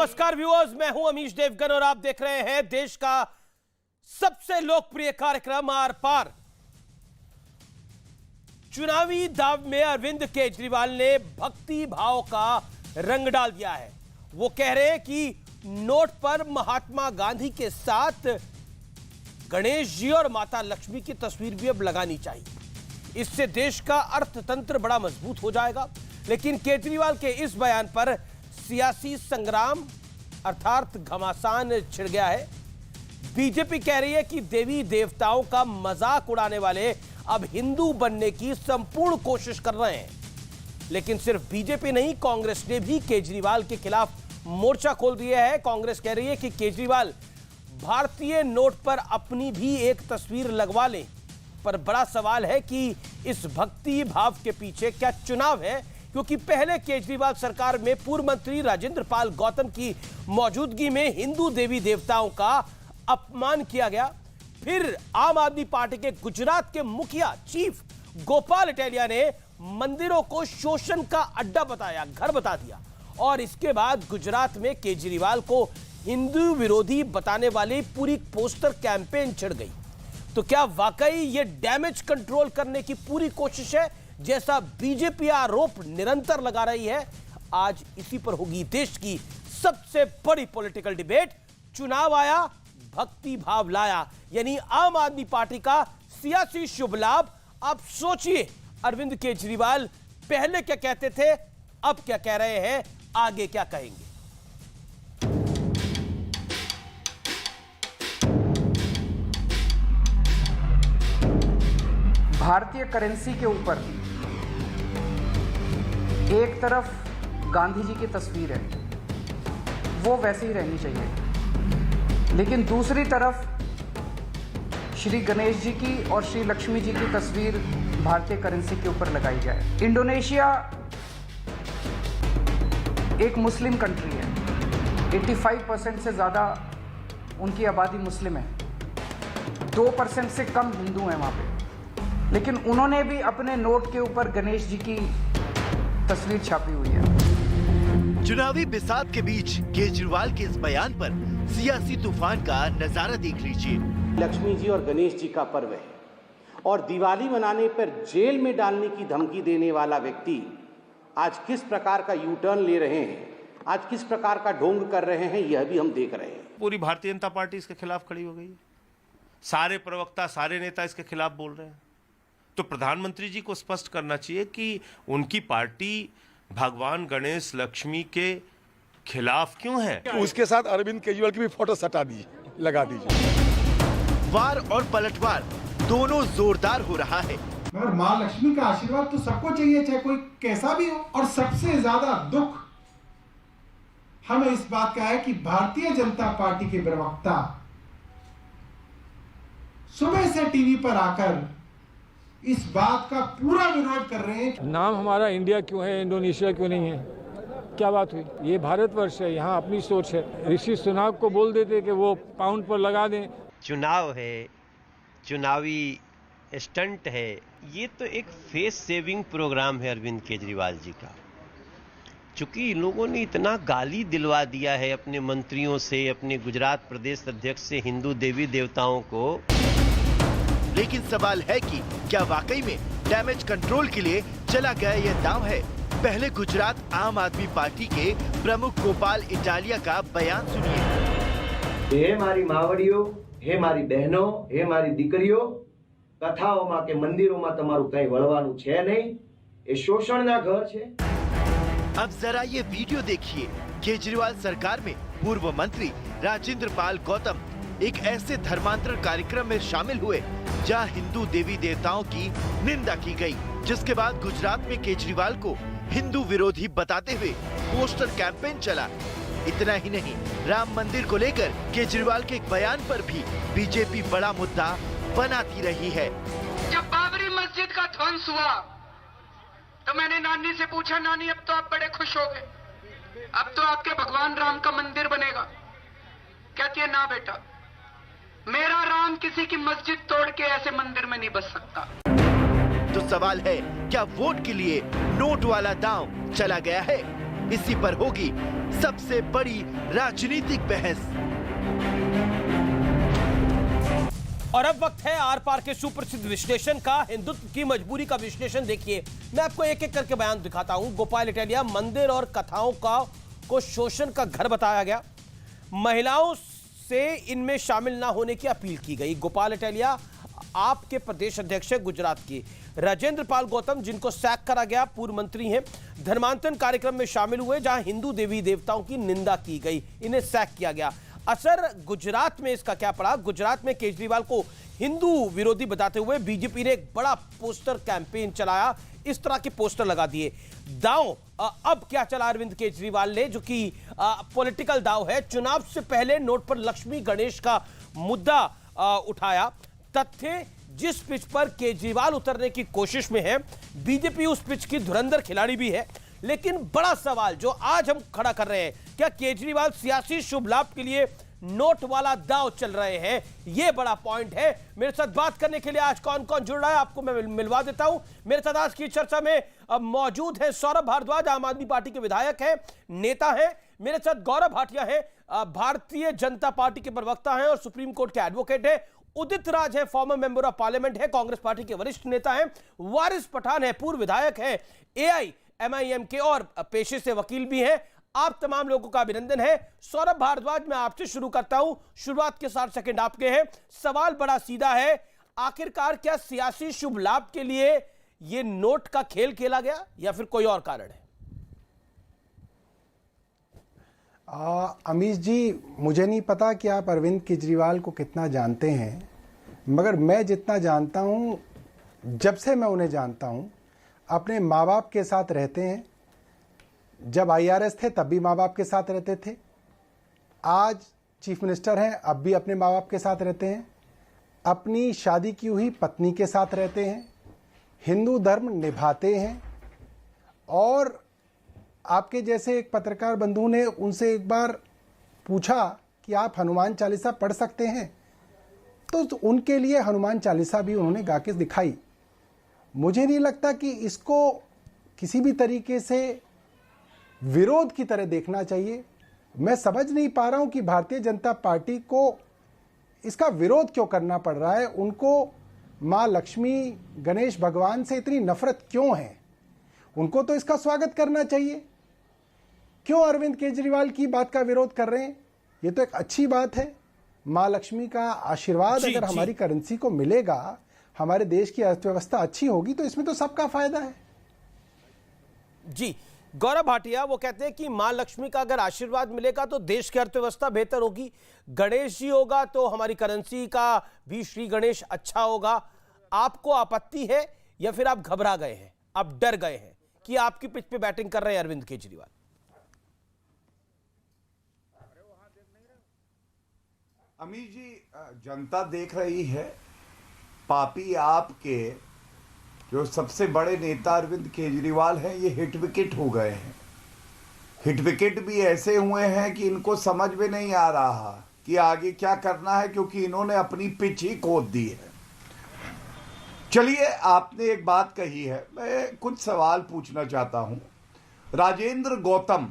नमस्कार व्यूअर्स, मैं हूं अमीश देवगन और आप देख रहे हैं देश का सबसे लोकप्रिय कार्यक्रम आर पार। चुनावी दाव में अरविंद केजरीवाल ने भक्ति भाव का रंग डाल दिया है। वो कह रहे हैं कि नोट पर महात्मा गांधी के साथ गणेश जी और माता लक्ष्मी की तस्वीर भी अब लगानी चाहिए। इससे देश का अर्थतंत्र बड़ा मजबूत हो जाएगा। लेकिन केजरीवाल के इस बयान पर सियासी संग्राम अर्थात घमासान छिड़ गया है। बीजेपी कह रही है कि देवी देवताओं का मजाक उड़ाने वाले अब हिंदू बनने की संपूर्ण कोशिश कर रहे हैं। लेकिन सिर्फ बीजेपी नहीं, कांग्रेस ने भी केजरीवाल के खिलाफ मोर्चा खोल दिया है। कांग्रेस कह रही है कि केजरीवाल भारतीय नोट पर अपनी भी एक तस्वीर लगवा लें। पर बड़ा सवाल है कि इस भक्ति भाव के पीछे क्या चुनाव है, क्योंकि पहले केजरीवाल सरकार में पूर्व मंत्री राजेंद्र पाल गौतम की मौजूदगी में हिंदू देवी देवताओं का अपमान किया गया। फिर आम आदमी पार्टी के गुजरात के मुखिया चीफ गोपाल इटालिया ने मंदिरों को शोषण का अड्डा बताया, घर बता दिया। और इसके बाद गुजरात में केजरीवाल को हिंदू विरोधी बताने वाली पूरी पोस्टर कैंपेन छिड़ गई। तो क्या वाकई ये डैमेज कंट्रोल करने की पूरी कोशिश है, जैसा बीजेपी आरोप निरंतर लगा रही है? आज इसी पर होगी देश की सबसे बड़ी पॉलिटिकल डिबेट। चुनाव आया, भक्ति भाव लाया, यानी आम आदमी पार्टी का सियासी शुभ लाभ। आप सोचिए, अरविंद केजरीवाल पहले क्या कहते थे, अब क्या कह रहे हैं, आगे क्या कहेंगे। भारतीय करेंसी के ऊपर एक तरफ गांधी जी की तस्वीर है, वो वैसे ही रहनी चाहिए, लेकिन दूसरी तरफ श्री गणेश जी की और श्री लक्ष्मी जी की तस्वीर भारतीय करेंसी के ऊपर लगाई जाए। इंडोनेशिया एक मुस्लिम कंट्री है, 85% से ज़्यादा उनकी आबादी मुस्लिम है, 2% से कम हिंदू हैं वहाँ पे। लेकिन उन्होंने भी अपने नोट के ऊपर गणेश जी की तस्वीर छापी हुई है। चुनावी बिसात के बीच केजरीवाल के इस बयान पर सियासी तूफान का नजारा देख लीजिए। लक्ष्मी जी और गणेश जी का पर्व है और दिवाली मनाने पर जेल में डालने की धमकी देने वाला व्यक्ति आज किस प्रकार का यू टर्न ले रहे हैं, आज किस प्रकार का ढोंग कर रहे हैं, यह भी हम देख रहे हैं। पूरी भारतीय जनता पार्टी इसके खिलाफ खड़ी हो गई है। सारे प्रवक्ता, सारे नेता इसके खिलाफ बोल रहे हैं। तो प्रधानमंत्री जी को स्पष्ट करना चाहिए कि उनकी पार्टी भगवान गणेश लक्ष्मी के खिलाफ क्यों है। उसके साथ अरविंद केजरीवाल की भी फोटो सटा दीजिए, लगा दीजिए। वार और पलटवार दोनों जोरदार हो रहा है। मगर माँ लक्ष्मी का आशीर्वाद तो सबको चाहिए, चाहे कोई कैसा भी हो। और सबसे ज्यादा दुख हमें इस बात का है कि भारतीय जनता पार्टी के प्रवक्ता सुबह से टीवी पर आकर इस बात का पूरा विरोध कर रहे हैं। नाम हमारा इंडिया क्यों है, इंडोनेशिया क्यों नहीं है? क्या बात हुई? ये भारतवर्ष है, यहाँ अपनी सोच है। ऋषि सुनाक को बोल देते कि वो पाउंड पर लगा दें। चुनाव है, चुनावी स्टंट है, ये तो एक फेस सेविंग प्रोग्राम है अरविंद केजरीवाल जी का। चूंकि इन लोगों ने इतना गाली दिलवा दिया है अपने मंत्रियों से, अपने गुजरात प्रदेश अध्यक्ष से हिंदू देवी देवताओं को। लेकिन सवाल है कि क्या वाकई में डैमेज कंट्रोल के लिए चला गया यह दांव है। पहले गुजरात आम आदमी पार्टी के प्रमुख गोपाल इटालिया का बयान सुनिए। हे मारी मावड़ियों, हे मारी बहनों, हे मारी दीकरीओ, कथाओं के मंदिरों में तमारू कई वळवानुं छे नहीं, ये शोषणना घर छे। अब जरा ये वीडियो देखिए। केजरीवाल सरकार में पूर्व मंत्री राजेंद्र पाल गौतम एक ऐसे धर्मांतरण कार्यक्रम में शामिल हुए जहां हिंदू देवी देवताओं की निंदा की गई, जिसके बाद गुजरात में केजरीवाल को हिंदू विरोधी बताते हुए पोस्टर कैंपेन चला। इतना ही नहीं, राम मंदिर को लेकर केजरीवाल के एक बयान पर भी बीजेपी बड़ा मुद्दा बनाती रही है। जब बाबरी मस्जिद का ध्वंस हुआ तो मैंने नानी से पूछा, नानी अब तो आप बड़े खुश हो गए, अब तो आपके भगवान राम का मंदिर बनेगा? कहती है ना बेटा, मेरा राम किसी की मस्जिद तोड़ के ऐसे मंदिर में नहीं बस सकता। तो सवाल है, क्या वोट के लिए नोट वाला दांव चला गया है? इसी पर होगी सबसे बड़ी राजनीतिक बहस। और अब वक्त है आर पार के सुप्रसिद्ध विश्लेषण का। हिंदुत्व की मजबूरी का विश्लेषण देखिए। मैं आपको एक एक करके बयान दिखाता हूं। गोपाल इटालिया, मंदिर और कथाओं को शोषण का घर बताया गया। महिलाओं से इनमें शामिल ना होने की अपील की गई। गोपाल इटालिया आपके प्रदेश अध्यक्ष है गुजरात की। राजेंद्र पाल गौतम, जिनको सैक करा गया, पूर्व मंत्री हैं, धर्मांतरण कार्यक्रम में शामिल हुए जहां हिंदू देवी देवताओं की निंदा की गई, इन्हें सैक किया गया। असर गुजरात में इसका क्या पड़ा? गुजरात में केजरीवाल को हिंदू विरोधी बताते हुए बीजेपी ने एक बड़ा पोस्टर कैंपेन चलाया। इस तरह के पोस्टर लगा दिए। दांव अब क्या चला अरविंद केजरीवाल ने, जो कि पॉलिटिकल दांव है। चुनाव से पहले नोट पर लक्ष्मी गणेश का मुद्दा उठाया। तथ्य, जिस पिच पर केजरीवाल उतरने की कोशिश में है, बीजेपी उस पिच की धुरंधर खिलाड़ी भी है। लेकिन बड़ा सवाल जो आज हम खड़ा कर रहे हैं, क्या केजरीवाल सियासी शुभ लाभ के लिए नोट वाला दांव चल रहे हैं? यह बड़ा पॉइंट है। मेरे साथ बात करने के लिए आज कौन कौन जुड़ रहा है आपको मैं मिलवा देता हूं। मेरे साथ आज की चर्चा में मौजूद है सौरभ भारद्वाज, आम आदमी पार्टी के विधायक हैं, नेता हैं। मेरे साथ गौरव भाटिया है, भारतीय जनता पार्टी के प्रवक्ता हैं और सुप्रीम कोर्ट के एडवोकेट है। उदित राज है, फॉर्मर मेंबर ऑफ पार्लियामेंट है, कांग्रेस पार्टी के वरिष्ठ नेता हैं। वारिस पठान है, पूर्व विधायक है, AIMIM के और पेशे से वकील भी हैं। आप तमाम लोगों का अभिनंदन है। सौरभ भारद्वाज, मैं आपसे शुरू करता हूं। शुरुआत के 60 सेकंड आपके हैं। सवाल बड़ा सीधा है, आखिरकार क्या सियासी शुभ लाभ के लिए यह नोट का खेल खेला गया या फिर कोई और कारण है? अमीश जी, मुझे नहीं पता कि आप अरविंद केजरीवाल को कितना जानते हैं, मगर मैं जितना जानता हूं, जब से मैं उन्हें जानता हूं, अपने माँ बाप के साथ रहते हैं। जब IRS थे तब भी माँ बाप के साथ रहते थे। आज चीफ मिनिस्टर हैं, अब भी अपने माँ बाप के साथ रहते हैं। अपनी शादी की हुई पत्नी के साथ रहते हैं। हिंदू धर्म निभाते हैं। और आपके जैसे एक पत्रकार बंधु ने उनसे एक बार पूछा कि आप हनुमान चालीसा पढ़ सकते हैं, तो उनके लिए हनुमान चालीसा भी उन्होंने गा के दिखाई। मुझे नहीं लगता कि इसको किसी भी तरीके से विरोध की तरह देखना चाहिए। मैं समझ नहीं पा रहा हूं कि भारतीय जनता पार्टी को इसका विरोध क्यों करना पड़ रहा है। उनको माँ लक्ष्मी गणेश भगवान से इतनी नफरत क्यों है? उनको तो इसका स्वागत करना चाहिए। क्यों अरविंद केजरीवाल की बात का विरोध कर रहे हैं? ये तो एक अच्छी बात है। माँ लक्ष्मी का आशीर्वाद अगर हमारी करेंसी को मिलेगा, हमारे देश की अर्थव्यवस्था अच्छी होगी, तो इसमें तो सबका फायदा है। जी, गौरव भाटिया वो कहते हैं कि मां लक्ष्मी का अगर आशीर्वाद मिलेगा तो देश की अर्थव्यवस्था बेहतर होगी। गणेश जी होगा तो हमारी करेंसी का भी श्री गणेश अच्छा होगा। आपको आपत्ति है या फिर आप घबरा गए हैं, आप डर गए हैं कि आपकी पिच पे बैटिंग कर रहे हैं अरविंद केजरीवाल? अमीर जी, जनता देख रही है। पापी आपके जो सबसे बड़े नेता अरविंद केजरीवाल हैं, ये हिट विकेट हो गए हैं। हिट विकेट भी ऐसे हुए हैं कि इनको समझ में नहीं आ रहा कि आगे क्या करना है, क्योंकि इन्होंने अपनी पिच ही खोद दी है। चलिए, आपने एक बात कही है, मैं कुछ सवाल पूछना चाहता हूं। राजेंद्र गौतम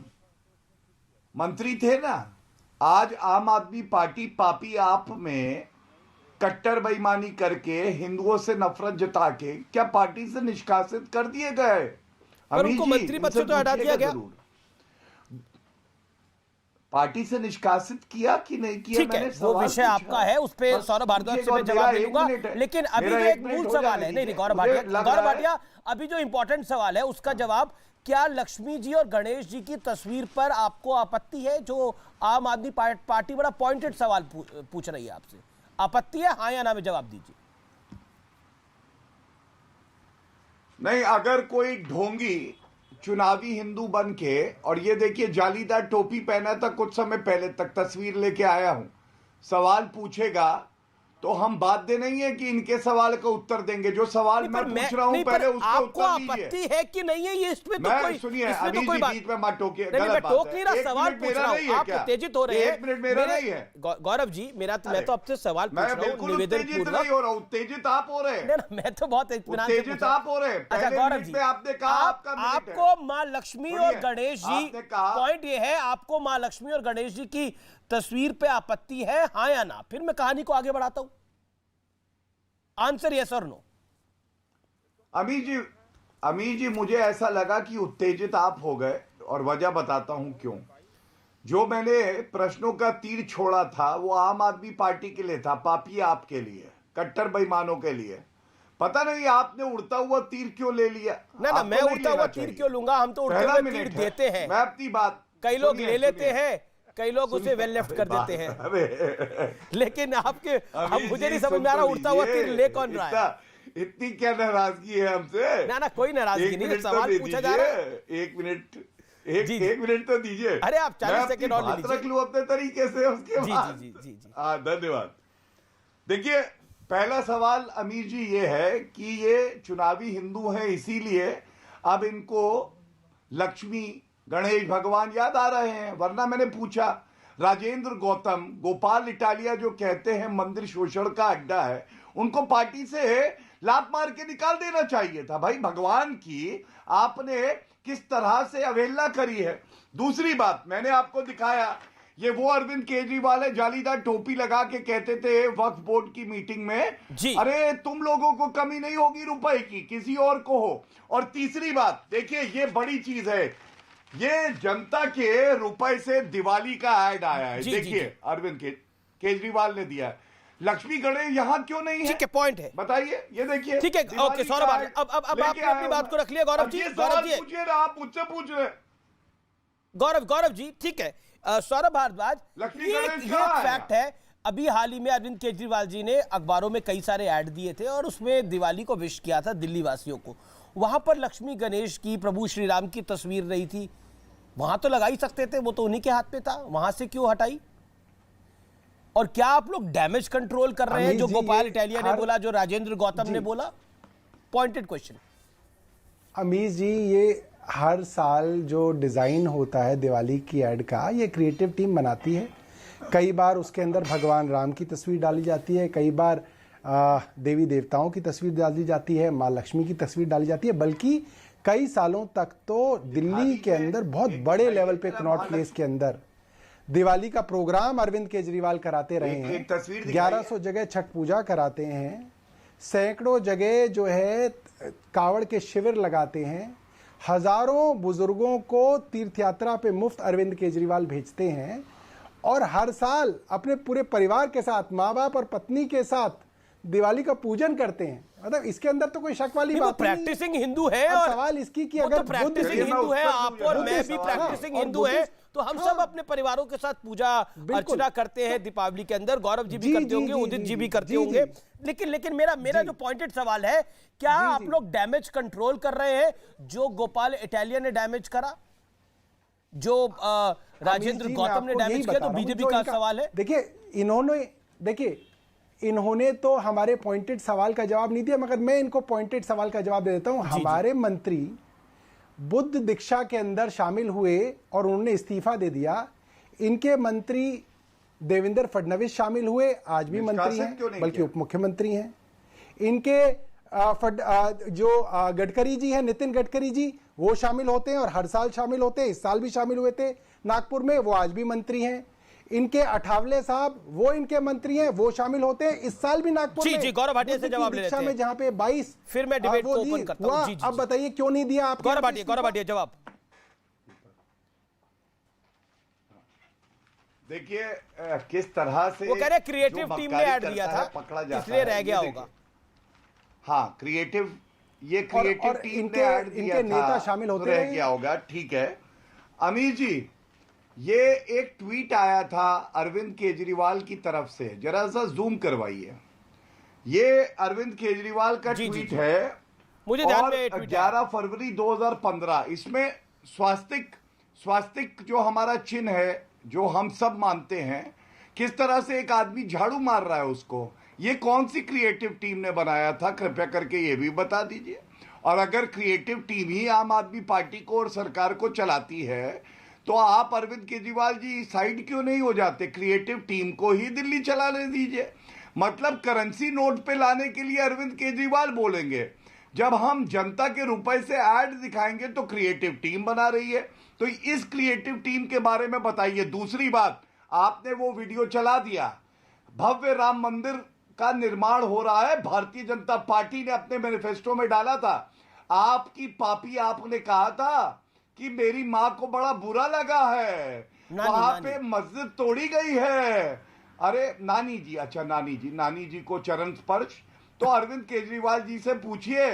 मंत्री थे ना, आज आम आदमी पार्टी पापी आप में कट्टर बेईमानी करके हिंदुओं से नफरत जता के क्या पार्टी से निष्कासित कर दिए गए? पर उनको मंत्री पद से तो हटा दिया गया। पार्टी से निष्कासित किया कि नहीं किया? ठीक है, वो विषय आपका है, उस पर सौरभ भारद्वाज से मैं जवाब दे दूंगा। लेकिन अभी जो एक मूल सवाल है, नहीं गौरव भाटिया, अभी जो इंपॉर्टेंट सवाल है उसका जवाब, क्या लक्ष्मी जी और गणेश जी की तस्वीर पर आपको आपत्ति है? जो आम आदमी पार्टी बड़ा पॉइंटेड सवाल पूछ रही है आपसे, आपत्ति है, हाँ या ना में जवाब दीजिए। नहीं, अगर कोई ढोंगी चुनावी हिंदू बन के, और ये देखिए जालीदार टोपी पहना था कुछ समय पहले तक, तस्वीर लेके आया हूं, सवाल पूछेगा तो हम बाध्य नहीं है कि इनके सवाल का उत्तर देंगे। जो सवाल मैं पूछ रहा हूं पहले उसका उत्तर दीजिए। आपत्ति है कि नहीं है ये इसमें तो कोई, सुनिए, इसमें तो कोई बीच में मत टोकिए। मैं टोक नहीं रहा, सवाल पूछ रहा हूं। आप उत्तेजित हो रहे हैं। 1 मिनट मेरा नहीं है गौरव जी, मैं तो आपसे सवाल पूछ रहा हूं निवेदन पूर्वक। नहीं हो रहा, उत्तेजित आप हो रहे हैं। मैं तो बहुत इत्मीनान से उत्तेजित आप हो रहे हैं। अच्छा गौरव जी, आपने कहा आपको माँ लक्ष्मी और गणेश जी, पॉइंट ये है आपको माँ लक्ष्मी और गणेश जी की तस्वीर पे आपत्ति है, हाँ या ना? फिर मैं कहानी को आगे बढ़ाता हूं। आंसर यस और नो। अमीर जी मुझे ऐसा लगा कि उत्तेजित आप हो गए, और वजह बताता हूं क्यों। जो मैंने प्रश्नों का तीर छोड़ा था वो आम आदमी पार्टी के लिए था, पापी आपके लिए, कट्टर बेईमानों के लिए। पता नहीं आपने उड़ता हुआ तीर क्यों ले लिया। ना मैं उड़ता हुआ तीर क्यों लूंगा? हम तो उड़ते हुए तीर देते हैं। मैं अपनी बात, कई लोग ले लेते हैं, कई लोग उसे वेल लेफ्ट कर देते हैं। लेकिन आपके, हम मुझे नहीं समझ में आ रहा उड़ता हुआ तीर ले कौन रहा है? इतनी क्या नाराजगी है हमसे? ना कोई नाराजगी नहीं, सवाल पूछा जा रहा है। 1 मिनट तो दीजिए। अरे आप 40 सेकंड और ले लीजिए। रख लूं अपने तरीके से उसके बाद। जी। धन्यवाद। देखिए, पहला सवाल अमीर जी ये है कि ये चुनावी हिंदू हैं, इसीलिए अब इनको लक्ष्मी गणेश भगवान याद आ रहे हैं। वरना मैंने पूछा, राजेंद्र गौतम, गोपाल इटालिया जो कहते हैं मंदिर शोषण का अड्डा है, उनको पार्टी से लात मार के निकाल देना चाहिए था। भाई, भगवान की आपने किस तरह से अवहेलना करी है। दूसरी बात, मैंने आपको दिखाया, ये वो अरविंद केजरीवाल है, जालीदार टोपी लगा के कहते थे वक्फ बोर्ड की मीटिंग में, अरे तुम लोगों को कमी नहीं होगी रुपए की, किसी और को हो। और तीसरी बात देखिए, ये बड़ी चीज है, ये जनता के रुपए से दिवाली का ऐड आया है। देखिए, अरविंद केजरीवाल ने दिया है। लक्ष्मी गणेश यहाँ क्यों नहीं है? ठीक है, पॉइंट है, बताइए। ये देखिए, ठीक है, ओके सौरभ, अब आपने अपनी बात को रख लिया। गौरव जी, पूछिए ना, आप मुझसे पूछ रहे। गौरव जी, ठीक है। सौरभ भारद्वाज, ये फैक्ट है, अभी हाल ही में अरविंद केजरीवाल जी ने अखबारों में कई सारे ऐड दिए थे और उसमें दिवाली को विश किया था दिल्ली वासियों को। वहां पर लक्ष्मी गणेश की, प्रभु श्री राम की तस्वीर रही थी, वहां तो लगा ही सकते थे, वो तो उन्हीं के हाथ में था, वहां से क्यों हटाई? और क्या आप लोग डैमेज कंट्रोल कर रहे हैं, जो गोपाल इटालिया ने बोला, जो राजेंद्र गौतम ने बोला? Pointed question. अमीर जी, ये हर साल जो डिजाइन होता है दिवाली की ऐड का, ये क्रिएटिव टीम बनाती है। कई बार उसके अंदर भगवान राम की तस्वीर डाली जाती है, कई बार देवी देवताओं की तस्वीर डाली जाती है, माँ लक्ष्मी की तस्वीर डाली जाती है। बल्कि कई सालों तक तो दिल्ली के अंदर बहुत बड़े लेवल पे कनॉट प्लेस के अंदर दिवाली का प्रोग्राम अरविंद केजरीवाल कराते रहे हैं। 1100 जगह छठ पूजा कराते हैं, सैकड़ों जगह जो है कावड़ के शिविर लगाते हैं, हजारों बुजुर्गों को तीर्थ यात्रा पे मुफ्त अरविंद केजरीवाल भेजते हैं, और हर साल अपने पूरे परिवार के साथ, माँ बाप और पत्नी के साथ दिवाली का पूजन करते हैं। मतलब इसके अंदर तो कोई शक वाली बात नहीं है। प्रैक्टिसिंग हिंदू है, और सवाल इसकी कि अगर प्रैक्टिसिंग हिंदू है, आप और मैं भी प्रैक्टिसिंग हिंदू है, तो हम सब अपने परिवारों के साथ पूजा अर्चना करते हैं दीपावली के अंदर। गौरव जी भी करते होंगे, उदित जी भी करते होंगे। लेकिन मेरा जो पॉइंटेड सवाल है, क्या आप लोग डैमेज कंट्रोल कर रहे हैं जो गोपाल इटालिया ने डैमेज करा, जो राजेंद्र गौतम ने डैमेज किया? तो बीजेपी का सवाल है। देखिए, इन्होंने तो हमारे पॉइंटेड सवाल का जवाब नहीं दिया, मगर मैं इनको पॉइंटेड सवाल का जवाब दे देता हूं। हमारे मंत्री बुद्ध दीक्षा के अंदर शामिल हुए और उन्होंने इस्तीफा दे दिया। इनके मंत्री देवेंद्र फडणवीस शामिल हुए, आज भी मंत्री हैं, बल्कि उप मुख्यमंत्री हैं। इनके जो गडकरी जी हैं, नितिन गडकरी जी, वो शामिल होते हैं और हर साल शामिल होते हैं। इस साल भी शामिल हुए थे नागपुर में, वो आज भी मंत्री हैं। इनके अठावले साहब, वो इनके मंत्री हैं, वो शामिल होते हैं, इस साल भी नागपुर में। जी, गौरव भाटिया से जवाब ले लेते हैं। में जहां पे 22, फिर मैं डिबेट को ओपन करता हूं। अब बताइए क्यों नहीं दिया आप? गौरव भाटिया जवाब। देखिए, किस तरह से वो कह रहे क्रिएटिव टीम ने ऐड दिया था, इसलिए रह गया होगा। हाँ, क्रिएटिव टीम ने ऐड दिया था, नेता शामिल होते रह गया होगा। ठीक है अमीर जी, ये एक ट्वीट आया था अरविंद केजरीवाल की तरफ से, जरा सा जूम करवाइए। ये अरविंद केजरीवाल का ट्वीट है, मुझे ध्यान में 11 फरवरी 2015। इसमें स्वास्तिक जो हमारा चिन्ह है, जो हम सब मानते हैं, किस तरह से एक आदमी झाड़ू मार रहा है उसको, ये कौन सी क्रिएटिव टीम ने बनाया था, कृपया करके ये भी बता दीजिए। और अगर क्रिएटिव टीम ही आम आदमी पार्टी को और सरकार को चलाती है तो आप अरविंद केजरीवाल जी साइड क्यों नहीं हो जाते? क्रिएटिव टीम को ही दिल्ली चलाने दीजिए। मतलब करेंसी नोट पे लाने के लिए अरविंद केजरीवाल बोलेंगे, जब हम जनता के रुपए से ऐड दिखाएंगे तो क्रिएटिव टीम बना रही है। तो इस क्रिएटिव टीम के बारे में बताइए। दूसरी बात, आपने वो वीडियो चला दिया, भव्य राम मंदिर का निर्माण हो रहा है, भारतीय जनता पार्टी ने अपने मैनिफेस्टो में डाला था। आपकी पापी आपने कहा था कि मेरी मां को बड़ा बुरा लगा है, वहां पे मस्जिद तोड़ी गई है। अरे नानी जी, अच्छा नानी जी को चरण स्पर्श। तो अरविंद केजरीवाल जी से पूछिए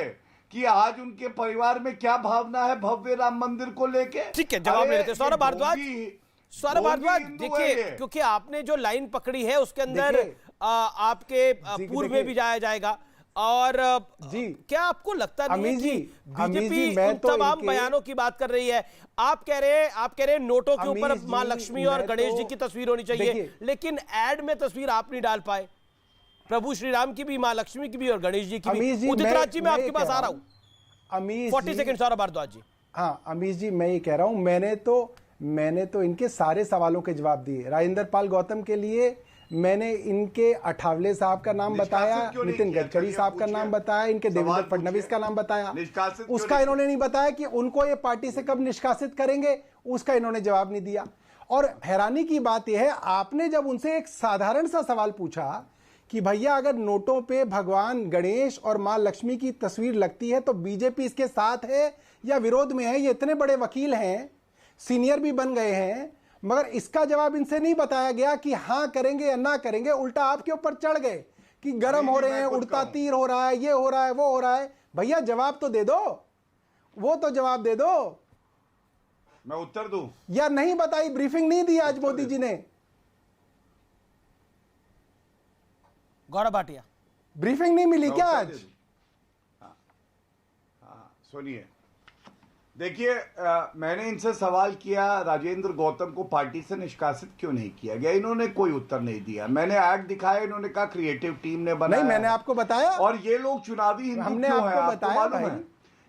कि आज उनके परिवार में क्या भावना है भव्य राम मंदिर को लेके। ठीक है, जवाब ले लेते हैं। सौरभ भारद्वाज, देखिए, क्योंकि आपने जो लाइन पकड़ी है उसके अंदर आपके पूर्व में भी जाया जाएगा। और क्या आपको लगता नहीं है कि बीजेपी उन तमाम बयानों की बात कर रही है? आप कह रहे हैं नोटों के ऊपर मां लक्ष्मी और गणेश जी की तस्वीर होनी चाहिए, लेकिन एड में तस्वीर आप नहीं डाल पाए। प्रभु श्री राम की भी, मां लक्ष्मी की भी और गणेश जी की भी। उदित राज जी, मैं आपके पास आ रहा हूं। 40 सेकंड सौरभ भारद्वाज जी। हाँ अमीश जी, मैं ये कह रहा हूं, मैंने तो इनके सारे सवालों के जवाब दिए। राजेंद्र पाल गौतम के लिए मैंने इनके अठावले साहब का नाम बताया, नितिन गडकरी साहब का नाम बताया, इनके देवेंद्र फडणवीस का नाम बताया। उसका इन्होंने नहीं बताया कि उनको ये पार्टी से कब निष्कासित करेंगे, उसका इन्होंने जवाब नहीं दिया। और हैरानी की बात यह है, आपने जब उनसे एक साधारण सा सवाल पूछा कि भैया अगर नोटों पे भगवान गणेश और मां लक्ष्मी की तस्वीर लगती है तो बीजेपी इसके साथ है या विरोध में है? ये इतने बड़े वकील हैं, सीनियर भी बन गए हैं, मगर इसका जवाब इनसे नहीं बताया गया कि हाँ करेंगे या ना करेंगे। उल्टा आपके ऊपर चढ़ गए कि गर्म हो रहे हैं, उड़ता तीर हो रहा है, ये हो रहा है, वो हो रहा है। भैया जवाब तो दे दो, वो तो जवाब दे दो। मैं उत्तर दूं या नहीं बताई, ब्रीफिंग नहीं दी आज मोदी जी ने। गौरव भाटिया, ब्रीफिंग नहीं मिली क्या आज? सुनिए, देखिए, मैंने इनसे सवाल किया राजेंद्र गौतम को पार्टी से निष्कासित क्यों नहीं किया गया, इन्होंने कोई उत्तर नहीं दिया। मैंने ऐड दिखाया, इन्होंने कहा क्रिएटिव टीम ने बनाया। नहीं, मैंने आपको बताया। और ये लोग चुनावी हिंदू हमने क्यों आपको है, बताया मालूम भाई, है?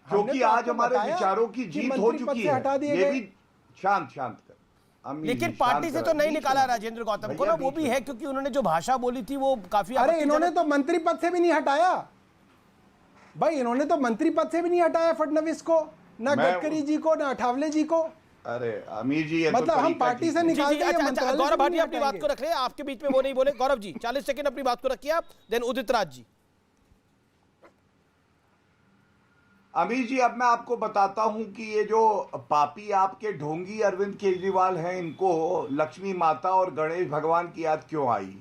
क्योंकि आज हमारे विचारों की जीत हो चुकी है। ये भी शांत कर, लेकिन पार्टी से तो नहीं निकाला राजेंद्र गौतम को ना, वो भी है क्योंकि उन्होंने जो भाषा बोली थी वो काफी। अरे इन्होंने तो मंत्री पद से भी नहीं हटाया भाई, इन्होंने तो मंत्री पद से भी नहीं हटाया फडणवीस को, ना गडकरी जी को, ना अठावले जी को। अरे अमीर जी, मतलब हम पार्टी से निकालते हैं। गौरव भाटिया अपनी बात को रख रहे हैं, आपके बीच में वो नहीं बोले। गौरव जी 40 सेकंड अपनी बात को रखिए आप, देन उदित राज जी। अमीर जी, अब मैं आपको बताता हूं कि ये जो पापी आपके ढोंगी अरविंद केजरीवाल हैं, इनको लक्ष्मी माता और गणेश भगवान की याद क्यों आई?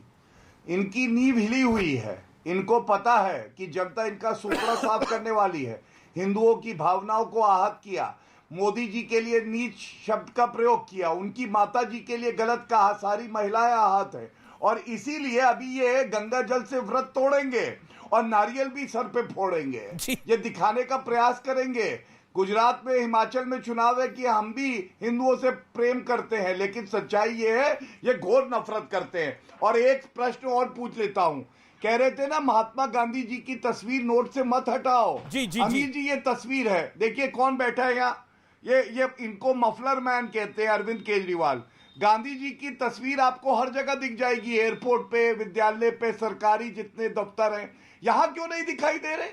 इनकी नींव हिली हुई है। इनको पता है कि जनता इनका सुपड़ा साफ करने वाली है। हिंदुओं की भावनाओं को आहत किया, मोदी जी के लिए नीच शब्द का प्रयोग किया, उनकी माता जी के लिए गलत कहा, सारी महिलाएं आहत है। और इसीलिए अभी ये गंगा जल से व्रत तोड़ेंगे और नारियल भी सर पे फोड़ेंगे, ये दिखाने का प्रयास करेंगे। गुजरात में, हिमाचल में चुनाव है कि हम भी हिंदुओं से प्रेम करते हैं, लेकिन सच्चाई ये है ये घोर नफरत करते हैं। और एक प्रश्न और पूछ लेता हूं, कह रहे थे ना महात्मा गांधी जी की तस्वीर नोट से मत हटाओ। अमीर जी, ये तस्वीर है, देखिए कौन बैठा है यहाँ, ये इनको मफलर मैन कहते हैं, अरविंद केजरीवाल। गांधी जी की तस्वीर आपको हर जगह दिख जाएगी, एयरपोर्ट पे, विद्यालय पे, सरकारी जितने दफ्तर हैं। यहां क्यों नहीं दिखाई दे रहे,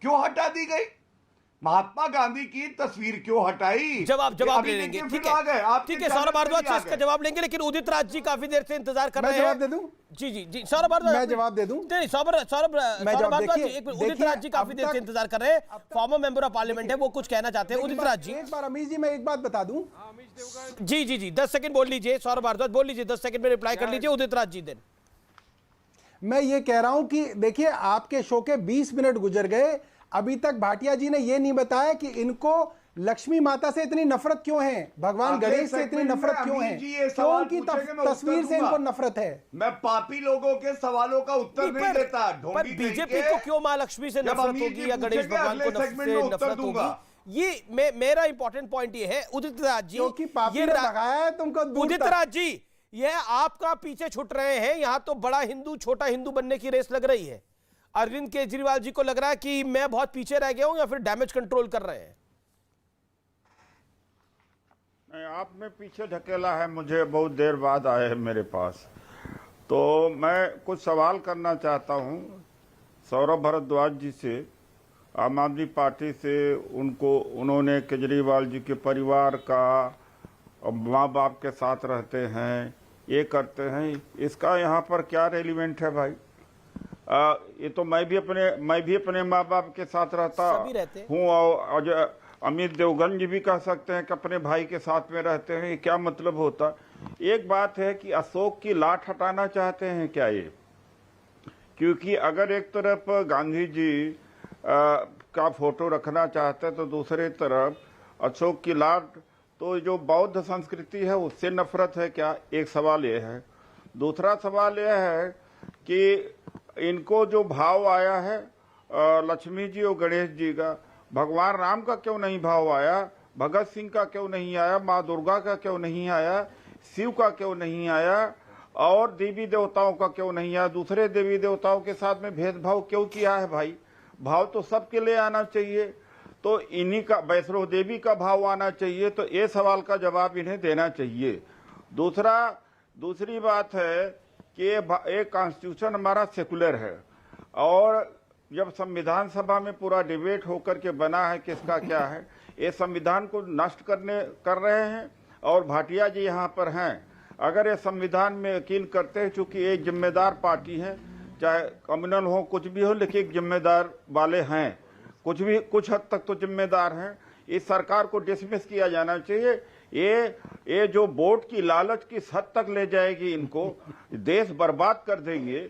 क्यों हटा दी गई? महात्मा गांधी की तस्वीर क्यों हटाई? जवाब ले लेंगे, ठीक है सौरभ भारद्वाज से इसका जवाब लेंगे, लेकिन उदित राज जी काफी देर से इंतजार कर रहे हैं। जवाब दे दूं? जी सौरभ भारद्वाज, मैं जवाब दे दूं? नहीं, सौरभ भारद्वाज जी, उदित राज जी काफी देर से इंतजार कर रहे हैं, फॉर्मर मेंबर ऑफ पार्लियामेंट है, वो कुछ कहना चाहते हैं। उदित राज जी, एक बार अमीर जी, मैं एक बात बता दूं। जी 10 सेकंड बोल लीजिए। सौरभ भारद्वाज बोल लीजिए, 10 सेकंड में रिप्लाई कर लीजिए। उदित राज जी, दिन मैं ये कह रहा हूं कि देखिए, आपके शो के 20 मिनट गुजर गए, अभी तक भाटिया जी ने ये नहीं बताया कि इनको लक्ष्मी माता से इतनी नफरत क्यों है, भगवान गणेश से इतनी नफरत क्यों है, क्यों उनकी तस्वीर से इनको नफरत है? मैं पापी लोगों के सवालों का उत्तर नहीं देता। पर बीजेपी को क्यों मां लक्ष्मी से नफरत होगी या गणेश भगवान को नफरत होगी? ये मेरा इंपॉर्टेंट पॉइंट ये है उदित राज जी, क्योंकि पापी ने भगाया है तुमको। उदित राज जी, यह आपका पीछे छुट रहे हैं। यहां तो बड़ा हिंदू छोटा हिंदू बनने की रेस लग रही है। अरविंद केजरीवाल जी को लग रहा है कि मैं बहुत पीछे रह गया हूं या फिर डैमेज कंट्रोल कर रहे हैं। नहीं, आपने पीछे ढकेला है, मुझे बहुत देर बाद आए हैं मेरे पास। तो मैं कुछ सवाल करना चाहता हूं सौरभ भारद्वाज जी से, आम आदमी पार्टी से। उन्होंने केजरीवाल जी के परिवार का, माँ बाप के साथ रहते हैं, ये करते हैं, इसका यहाँ पर क्या रेलिवेंट है भाई? ये तो मैं भी अपने माँ बाप के साथ रहता हूँ, और अमित देवगन जी भी कह सकते हैं कि अपने भाई के साथ में रहते हैं। ये क्या मतलब होता? एक बात है कि अशोक की लाट हटाना चाहते हैं क्या ये? क्योंकि अगर एक तरफ गांधी जी का फोटो रखना चाहते हैं तो दूसरी तरफ अशोक की लाट, तो जो बौद्ध संस्कृति है उससे नफरत है क्या? एक सवाल ये है। दूसरा सवाल यह है कि इनको जो भाव आया है लक्ष्मी जी और गणेश जी का, भगवान राम का क्यों नहीं भाव आया? भगत सिंह का क्यों नहीं आया? माँ दुर्गा का क्यों नहीं आया? शिव का क्यों नहीं आया? और देवी देवताओं का क्यों नहीं आया? दूसरे देवी देवताओं के साथ में भेदभाव क्यों किया है भाई? भाव तो सबके लिए आना चाहिए। तो इन्हीं का, वैष्णो देवी का भाव आना चाहिए। तो ये सवाल का जवाब इन्हें देना चाहिए। दूसरी बात है कि एक कॉन्स्टिट्यूशन हमारा सेकुलर है, और जब संविधान सभा में पूरा डिबेट होकर के बना है किसका क्या है, ये संविधान को नष्ट कर रहे हैं। और भाटिया जी यहाँ पर हैं, अगर ये संविधान में यकीन करते हैं, चूंकि एक जिम्मेदार पार्टी है, चाहे कम्युनल हो कुछ भी हो, लेकिन एक जिम्मेदार वाले हैं, कुछ हद तक तो जिम्मेदार हैं। इस सरकार को डिसमिस किया जाना चाहिए। ये जो वोट की लालच किस हद तक ले जाएगी इनको, देश बर्बाद कर देंगे।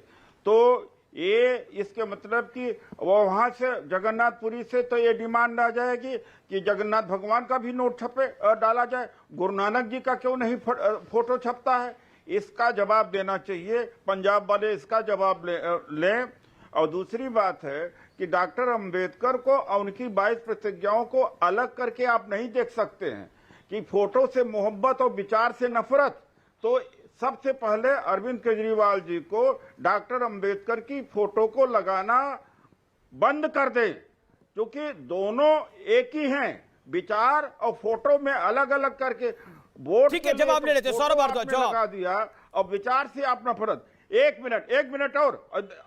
तो ये इसके मतलब कि वो वहां से जगन्नाथपुरी से तो ये डिमांड आ जाएगी कि जगन्नाथ भगवान का भी नोट छपे डाला जाए। गुरु नानक जी का क्यों नहीं फोटो छपता है? इसका जवाब देना चाहिए। पंजाब वाले इसका जवाब लें। और दूसरी बात है कि डॉक्टर अंबेडकर को और उनकी 22 प्रतिज्ञाओं को अलग करके आप नहीं देख सकते हैं कि फोटो से मोहब्बत और विचार से नफरत। तो सबसे पहले अरविंद केजरीवाल जी को डॉक्टर अंबेडकर की फोटो को लगाना बंद कर दे, क्योंकि दोनों एक ही हैं। विचार और फोटो में अलग अलग करके वोट, ठीक है, जवाब ले लेते हैं सौरभ भारद्वाज। जवाब लगा दिया और विचार से आप नफरत। एक मिनट और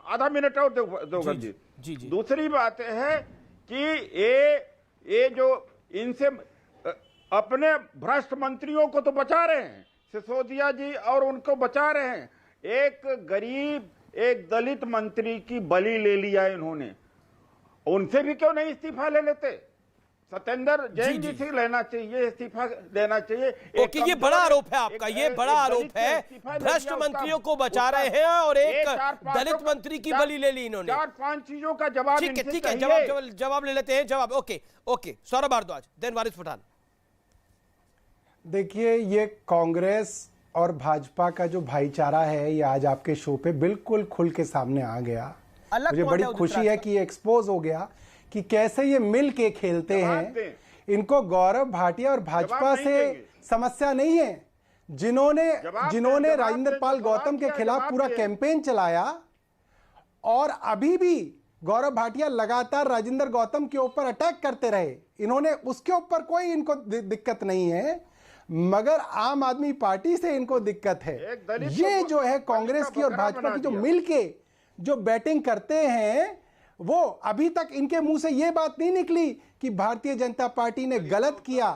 आधा मिनट और दोगे जी। दूसरी बात है कि ये जो इनसे अपने भ्रष्ट मंत्रियों को तो बचा रहे हैं, सिसोदिया जी, और उनको बचा रहे हैं। एक गरीब, एक दलित मंत्री की बलि ले लिया इन्होंने, उनसे भी क्यों नहीं इस्तीफा ले लेते? सत्येंद्र जैन जी से लेना चाहिए, इस्तीफा देना चाहिए। ओके, ये बड़ा आरोप है आपका, ये बड़ा आरोप है। भ्रष्ट मंत्रियों को बचा रहे हैं और एक दलित मंत्री की बलि ले ली इन्होंने। 4-5 चीजों का जवाब, ठीक है, जवाब ले लेते हैं। जवाब ओके सौरभ भारद्वाज, देन वारिस पठान। देखिए, ये कांग्रेस और भाजपा का जो भाईचारा है, ये आज आपके शो पे बिल्कुल खुल के सामने आ गया। मुझे बड़ी खुशी है कि ये एक्सपोज हो गया कि कैसे ये मिल के खेलते हैं। इनको गौरव भाटिया और भाजपा से समस्या नहीं है, जिन्होंने राजेंद्र पाल गौतम के खिलाफ पूरा कैंपेन चलाया, और अभी भी गौरव भाटिया लगातार राजेंद्र गौतम के ऊपर अटैक करते रहे। इन्होंने उसके ऊपर कोई इनको दिक्कत नहीं है, मगर आम आदमी पार्टी से इनको दिक्कत है। ये जो है कांग्रेस की और भाजपा की जो मिलके जो बैटिंग करते हैं, वो अभी तक इनके मुंह से ये बात नहीं निकली कि भारतीय जनता पार्टी ने गलत किया।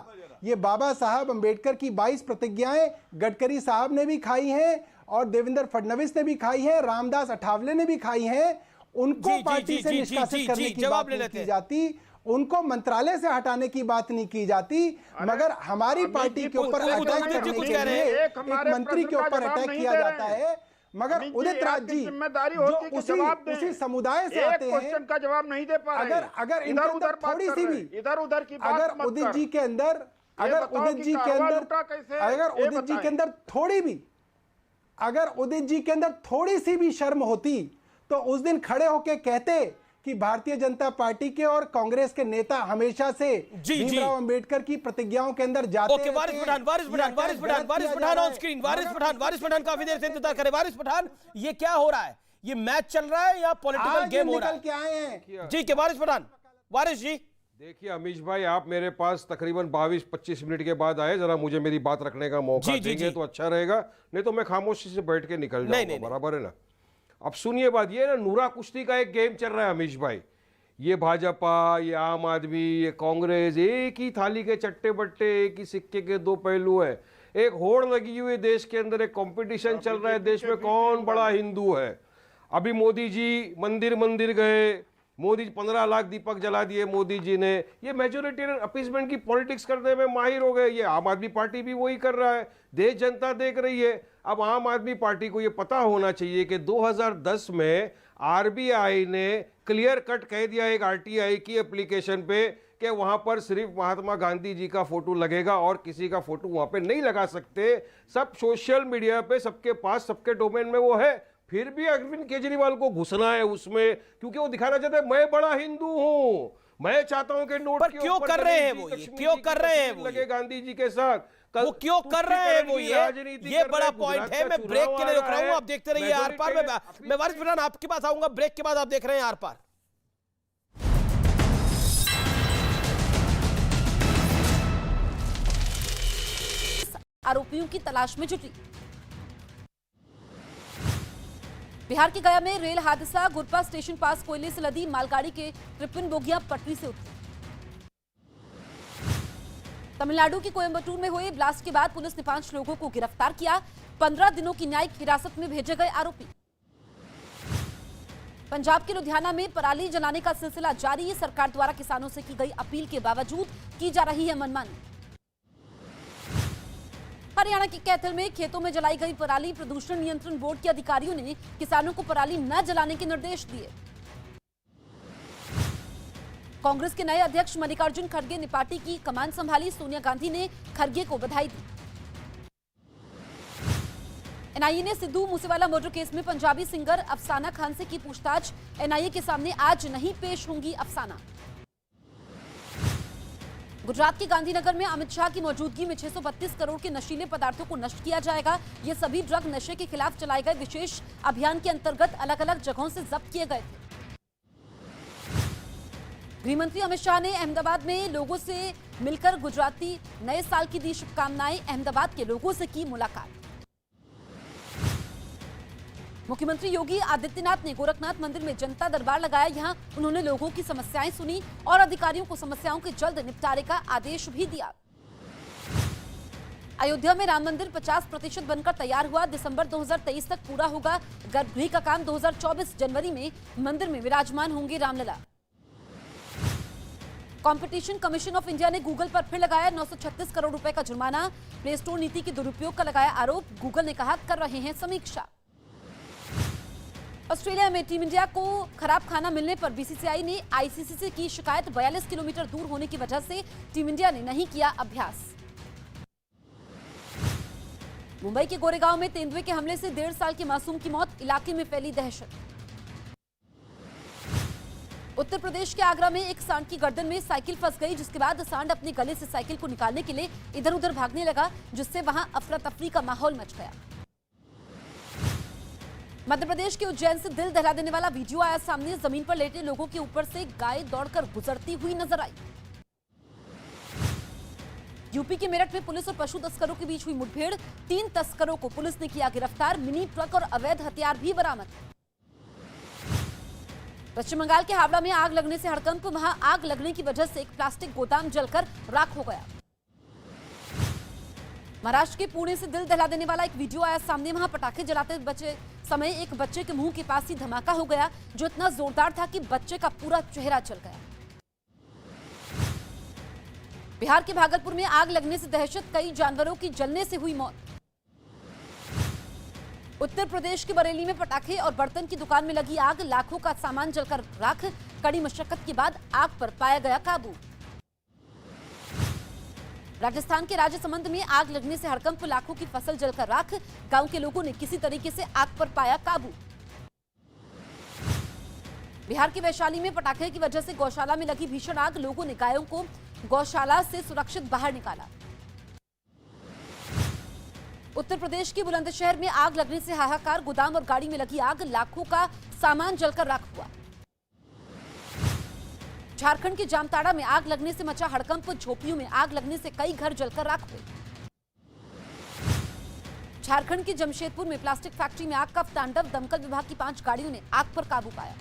ये बाबा साहब अंबेडकर की 22 प्रतिज्ञाएं गडकरी साहब ने भी खाई हैं और देवेंद्र फडणवीस ने भी खाई हैं, रामदास अठावले ने भी खाई हैं। उनको पार्टी से निष्कासित करने की बात नहीं की जाती, उनको मंत्रालय से हटाने की बात नहीं की जाती, मगर हमारी पार्टी के ऊपर अटैक करने के लिए एक मंत्री के ऊपर अटैक किया जाता है। मगर उदित राज जी जो उसी समुदाय से आते हैं, क्वेश्चन का जवाब नहीं दे पा रहे। अगर इधर उधर थोड़ी सी भी इधर उधर की बात, अगर उदित जी के अंदर थोड़ी सी भी शर्म होती, तो उस दिन खड़े होके कहते कि भारतीय जनता पार्टी के और कांग्रेस के नेता हमेशा से भीमराव अंबेडकर की प्रतिज्ञाओं के अंदर जाते okay, Waris Pathan on screen. Waris Pathan काफी देर से इंतजार करे। वारिस पठान, ये क्या हो रहा है? ये मैच चल रहा है या पॉलिटिकल गेम हो रहा है? क्या है जी के वारिस पठान। वारिस जी, देखिए अमीश भाई, आप मेरे पास तकरीबन 22-25 मिनट के बाद आए, जरा मुझे मेरी बात रखने का मौका देंगे तो अच्छा रहेगा, नहीं तो मैं खामोशी से बैठ के निकल जाऊंगा। बराबर है ना? अब सुनिए बात, ये ना नूरा कुश्ती का एक गेम चल रहा है अमीश भाई। ये भाजपा, ये आम आदमी, ये कांग्रेस, एक ही थाली के चट्टे बट्टे, एक ही सिक्के के दो पहलू है। एक होड़ लगी हुई देश के अंदर, एक कंपटीशन चल रहा है देश में कौन बड़ा हिंदू है। अभी मोदी जी मंदिर गए, मोदी 15 लाख दीपक जला दिए मोदी जी ने। ये मेजोरिटेरियन अपीसमेंट की पॉलिटिक्स करने में माहिर हो गए। ये आम आदमी पार्टी भी वही कर रहा है, देश जनता देख रही है। अब आम आदमी पार्टी को ये पता होना चाहिए कि 2010 में आरबीआई ने क्लियर कट कह दिया एक आरटीआई की एप्लीकेशन पे कि वहां पर सिर्फ महात्मा गांधी जी का फोटो लगेगा और किसी का फोटो वहां पे नहीं लगा सकते। सब सोशल मीडिया पे सबके पास, सबके डोमेन में वो है। फिर भी अरविंद केजरीवाल को घुसना है उसमें, क्योंकि वो दिखाना चाहते हैं मैं बड़ा हिंदू हूं, मैं चाहता हूं कि नोट पर क्यों कर रहे हैं वो? ये क्यों कर रहे हैं वो? लगे गांधी जी के साथ वो क्यों कर रहे हैं वो? ये बड़ा पॉइंट है। मैं ब्रेक के लिए रुक रहा हूं, आप देखते रहिए आर पार। मैं वारिस पठान आपके पास आऊंगा ब्रेक के बाद। आप देख रहे हैं आर पार। आरोपियों की तलाश में जुटी। बिहार के गया में रेल हादसा, गुरपा स्टेशन पास कोयले से लदी मालगाड़ी के 53 बोगियां पटरी से उतरी। तमिलनाडु के कोयम्बटूर में हुए ब्लास्ट के बाद पुलिस ने 5 लोगों को गिरफ्तार किया। 15 दिनों की न्यायिक हिरासत में भेजे गए आरोपी। पंजाब के लुधियाना में पराली जलाने का सिलसिला जारी। सरकार द्वारा किसानों से की गई अपील के बावजूद की जा रही है मनमानी। हरियाणा के कैथल में खेतों में जलाई गई पराली, प्रदूषण नियंत्रण बोर्ड के अधिकारियों ने किसानों को पराली न जलाने के निर्देश दिए। कांग्रेस के नए अध्यक्ष मल्लिकार्जुन खड़गे ने पार्टी की कमान संभाली। सोनिया गांधी ने खड़गे को बधाई दी। एनआईए ने सिद्धू मूसेवाला मर्डर केस में पंजाबी सिंगर अफसाना खान से की पूछताछ। एनआईए के सामने आज नहीं पेश होंगी अफसाना। गुजरात के गांधीनगर में अमित शाह की मौजूदगी में 632 करोड़ के नशीले पदार्थों को नष्ट किया जाएगा। ये सभी ड्रग नशे के खिलाफ चलाए गए विशेष अभियान के अंतर्गत अलग अलग जगहों से जब्त किए गए थे। गृहमंत्री अमित शाह ने अहमदाबाद में लोगों से मिलकर गुजराती नए साल की दी शुभकामनाएं। अहमदाबाद के लोगों से की मुलाकात। मुख्यमंत्री योगी आदित्यनाथ ने गोरखनाथ मंदिर में जनता दरबार लगाया। यहां उन्होंने लोगों की समस्याएं सुनी और अधिकारियों को समस्याओं के जल्द निपटारे का आदेश भी दिया। अयोध्या में राम मंदिर 50% बनकर तैयार हुआ। दिसंबर 2023 तक पूरा होगा। गर्भगृह का काम 2024 जनवरी में मंदिर में विराजमान होंगे Ramlala. Competition commission of India ने गूगल पर फिर लगाया 936 करोड़ रुपए का जुर्माना। प्ले स्टोर नीति के दुरुपयोग का लगाया आरोप। गूगल ने कहा कर रहे हैं समीक्षा। ऑस्ट्रेलिया में टीम इंडिया को खराब खाना मिलने पर बीसीसीआई ने आईसीसी से की शिकायत। 42 किलोमीटर दूर होने की वजह से टीम इंडिया ने नहीं किया अभ्यास। मुंबई के गोरेगांव में तेंदुए के हमले से 1.5 साल के मासूम की मौत। इलाके में फैली दहशत। उत्तर प्रदेश के आगरा में एक सांड की गर्दन में साइकिल फंस गई, जिसके बाद सांड अपने गले से साइकिल को निकालने के लिए इधर उधर भागने लगा, जिससे वहां अफरा तफरी का माहौल मच गया। मध्य प्रदेश के उज्जैन से दिल दहला देने वाला वीडियो आया सामने। जमीन पर लेटे लोगों के ऊपर से गाय दौड़कर गुजरती हुई नजर आई। यूपी के मेरठ में पुलिस और पशु तस्करों के बीच हुई मुठभेड़। 3 तस्करों को पुलिस ने किया गिरफ्तार। मिनी ट्रक और अवैध हथियार भी बरामद। पश्चिम बंगाल के हावड़ा में आग लगने से हड़कंप। वहां आग लगने की वजह से एक प्लास्टिक गोदाम जलकर राख हो गया। महाराष्ट्र के पुणे से दिल दहला देने वाला एक वीडियो आया सामने। वहां पटाखे जलाते बचे समय एक बच्चे के मुंह के पास ही धमाका हो गया, जो इतना जोरदार था कि बच्चे का पूरा चेहरा जल गया। बिहार के भागलपुर में आग लगने से दहशत। कई जानवरों की जलने से हुई मौत। उत्तर प्रदेश के बरेली में पटाखे और बर्तन की दुकान में लगी आग। लाखों का सामान जलकर राख। कड़ी मशक्कत के बाद आग पर पाया गया काबू। राजस्थान के राजसमंद में आग लगने से हड़कंप। लाखों की फसल जलकर राख। गांव के लोगों ने किसी तरीके से आग पर पाया काबू। बिहार के वैशाली में पटाखे की वजह से गौशाला में लगी भीषण आग, लोगों ने गायों को गौशाला से सुरक्षित बाहर निकाला। उत्तर प्रदेश के बुलंदशहर में आग लगने से हाहाकार, गोदाम और गाड़ी में लगी आग, लाखों का सामान जलकर राख हुआ। झारखंड के जामताड़ा में आग लगने से मचा हड़कंप, झोपड़ियों में आग लगने से कई घर जलकर राख हुए। झारखंड के जमशेदपुर में प्लास्टिक फैक्ट्री में आग का तांडव, दमकल विभाग की 5 गाड़ियों ने आग पर काबू पाया।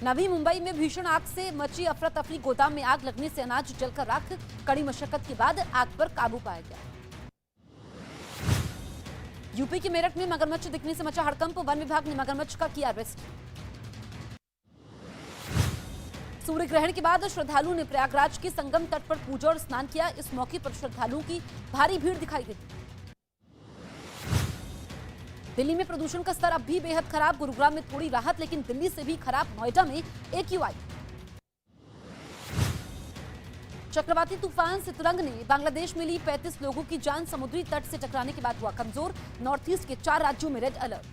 नवी मुंबई में भीषण आग से मची अफरा तफरी, गोदाम में आग लगने से अनाज जलकर राख, कड़ी मशक्कत के बाद आग पर काबू पाया गया। यूपी के मेरठ में मगरमच्छ दिखने से मचा हड़कंप, वन विभाग ने मगरमच्छ का किया अरेस्ट। सूर्य ग्रहण के बाद श्रद्धालुओं ने प्रयागराज के संगम तट पर पूजा और स्नान किया। इस मौके पर श्रद्धालुओं की भारी भीड़ दिखाई दी। दिल्ली में प्रदूषण का स्तर अब भी बेहद खराब, गुरुग्राम में थोड़ी राहत, लेकिन दिल्ली से भी खराब नोएडा में AQI। चक्रवाती तूफान सितरंग ने बांग्लादेश में ली 35 लोगों की जान, समुद्री तट से टकराने के बाद हुआ कमजोर। नॉर्थ ईस्ट के 4 राज्यों में रेड अलर्ट।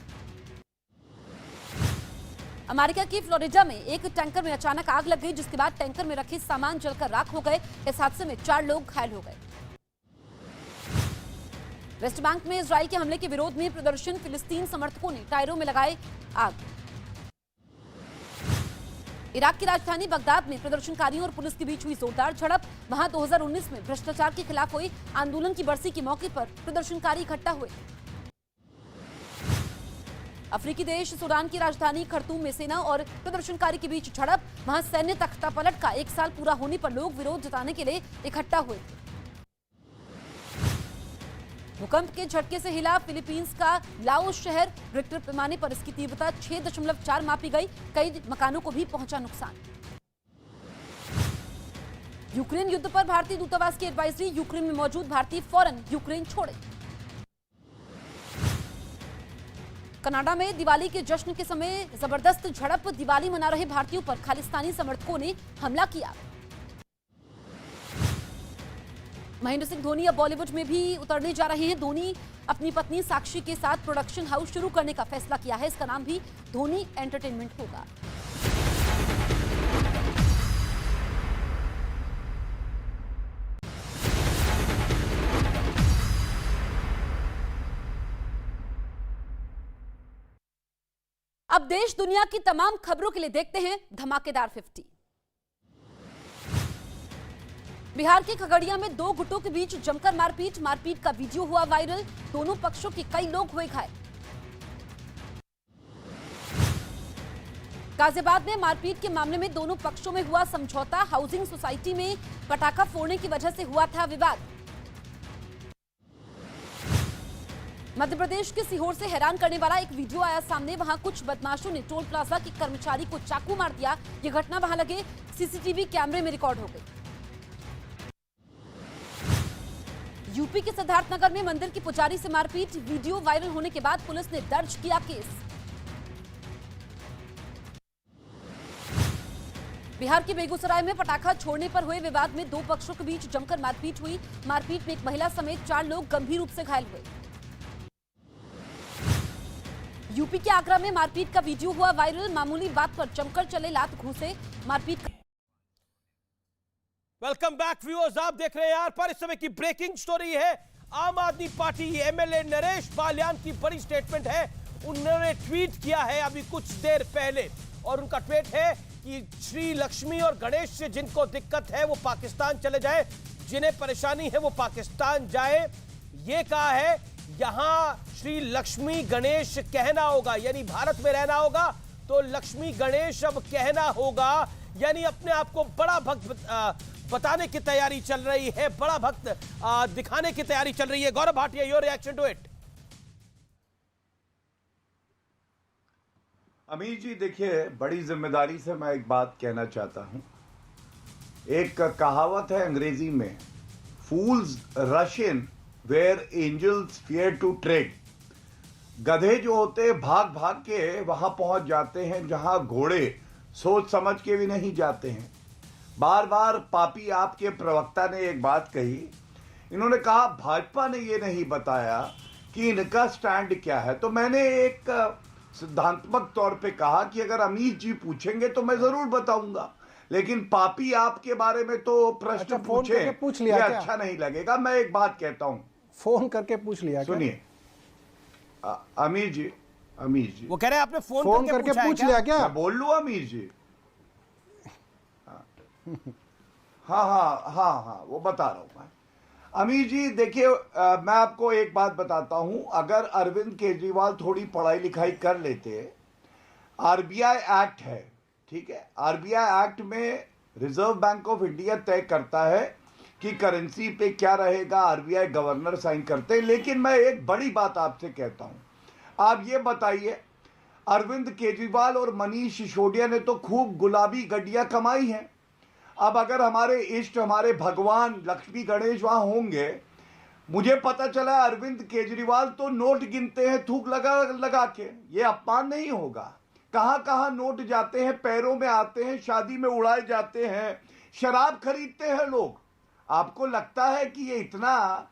अमेरिका की फ्लोरिडा में एक टैंकर में अचानक आग लग गई, जिसके बाद टैंकर में रखे सामान जलकर राख हो गए। इस हादसे में 4 लोग घायल हो गए। वेस्ट बैंक में इजराइल के हमले के विरोध में प्रदर्शन, फिलिस्तीन समर्थकों ने टायरों में लगाए आग। इराक की राजधानी बगदाद में प्रदर्शनकारियों और पुलिस के बीच हुई जोरदार झड़प। वहां 2019 में भ्रष्टाचार के खिलाफ हुई आंदोलन की बरसी के मौके पर प्रदर्शनकारी इकट्ठा हुए। अफ्रीकी देश सूडान की राजधानी खर्तूम में सेना और प्रदर्शनकारी के बीच झड़प। वहां सैन्य तख्तापलट का 1 साल पूरा होने पर लोग विरोध जताने के लिए इकट्ठा हुए थे। भूकंप के झटके से हिला फिलीपींस का लाओस शहर, रिक्टर पैमाने पर इसकी तीव्रता 6.4 मापी गई। कई मकानों को भी पहुंचा नुकसान। यूक्रेन युद्ध पर भारतीय दूतावास की एडवाइजरी, यूक्रेन में मौजूद भारतीय फौरन यूक्रेन छोड़े। कनाडा में दिवाली के जश्न के समय जबरदस्त झड़प, दिवाली मना रहे भारतीयों पर खालिस्तानी समर्थकों ने हमला किया। महेंद्र सिंह धोनी अब बॉलीवुड में भी उतरने जा रहे हैं। धोनी अपनी पत्नी साक्षी के साथ प्रोडक्शन हाउस शुरू करने का फैसला किया है। इसका नाम भी धोनी एंटरटेनमेंट होगा। अब देश दुनिया की तमाम खबरों के लिए देखते हैं धमाकेदार 50। बिहार के खगड़िया में 2 गुटों के बीच जमकर मारपीट का वीडियो हुआ वायरल। दोनों पक्षों के कई लोग हुए घायल। गाजियाबाद में मारपीट के मामले में दोनों पक्षों में हुआ समझौता। हाउसिंग सोसाइटी में पटाखा फोड़ने की वजह से हुआ था विवाद। मध्य प्रदेश के सीहोर से हैरान करने वाला एक वीडियो आया सामने। वहां कुछ बदमाशों ने टोल प्लाजा के कर्मचारी को चाकू मार दिया। यह घटना वहां लगे सीसीटीवी कैमरे में रिकॉर्ड हो गई। यूपी के सिद्धार्थनगर में मंदिर के पुजारी से मारपीट, वीडियो वायरल होने के बाद पुलिस ने दर्ज किया केस। बिहार के बेगूसराय में पटाखा छोड़ने पर हुए विवाद में 2 पक्षों के बीच जमकर मारपीट हुई। मारपीट में एक महिला समेत 4 लोग गंभीर रूप से घायल हुए। यूपी के आगरा में मारपीट का वीडियो हुआ वायरल। मामूली बात पर जमकर चले लात घूंसे, मारपीट। वेलकम बैक व्यूअर्स, आप देख रहे हैं यार पर इस समय की ब्रेकिंग स्टोरी है। आम आदमी पार्टी एमएलए नरेश बालियान की बड़ी स्टेटमेंट है। उन्होंने ट्वीट किया है अभी कुछ देर पहले और उनका ट्वीट है कि श्री लक्ष्मी और गणेश से जिनको दिक्कत है वो पाकिस्तान चले जाए, जिन्हें परेशानी है वो पाकिस्तान जाए। ये कहा है यहां श्री लक्ष्मी गणेश कहना होगा, यानी भारत में रहना होगा तो लक्ष्मी गणेश अब कहना होगा, यानी अपने आप को बड़ा भक्त बताने की तैयारी चल रही है, बड़ा भक्त दिखाने की तैयारी चल रही है। Gaurav Bhatia, your reaction to it. Amir ji देखिए, बड़ी जिम्मेदारी से मैं एक बात कहना चाहता हूं। एक कहावत है अंग्रेजी में, fools rush in where angels fear to tread. गधे जो होते भाग भाग के वहां पहुंच जाते हैं जहां घोड़े सोच समझ के भी नहीं जाते हैं। बार बार पापी आपके प्रवक्ता ने एक बात कही, इन्होंने कहा भाजपा ने ये नहीं बताया कि इनका स्टैंड क्या है। तो मैंने एक सिद्धांतमक तौर पे कहा कि अगर अमीर जी पूछेंगे तो मैं जरूर बताऊंगा, लेकिन पापी आपके बारे में तो प्रश्न पूछे पूछ लिया क्या? अच्छा नहीं लगेगा। मैं एक बात कहता हूं, फोन करके पूछ लिया। सुनिए अमीर जी वो कह रहे हैं आपने फोन करके पूछ लिया क्या? मैं बोल लूं अमीर जी? हाँ वो बता रहा हूं मैं। अमीर जी देखिए, मैं आपको एक बात बताता हूं, अगर अरविंद केजरीवाल थोड़ी पढ़ाई लिखाई कर लेते, आरबीआई एक्ट है, ठीक है, आरबीआई एक्ट में रिजर्व बैंक ऑफ इंडिया तय करता है कि करेंसी पे क्या रहेगा, आरबीआई गवर्नर साइन करते हैं। लेकिन मैं एक बड़ी बात आपसे कहता हूं, आप ये बताइए, अरविंद केजरीवाल और मनीष सिसोदिया ने तो खूब गुलाबी गड्डियां कमाई हैं। अब अगर हमारे इष्ट, हमारे भगवान लक्ष्मी गणेश वहां होंगे, मुझे पता चला अरविंद केजरीवाल तो नोट गिनते हैं थूक लगा के, ये अपमान नहीं होगा? कहां कहां नोट जाते हैं, पैरों में आते हैं, शादी में उड़ाए जाते हैं, शराब खरीदते हैं लोग। आपको लगता है कि ये इतना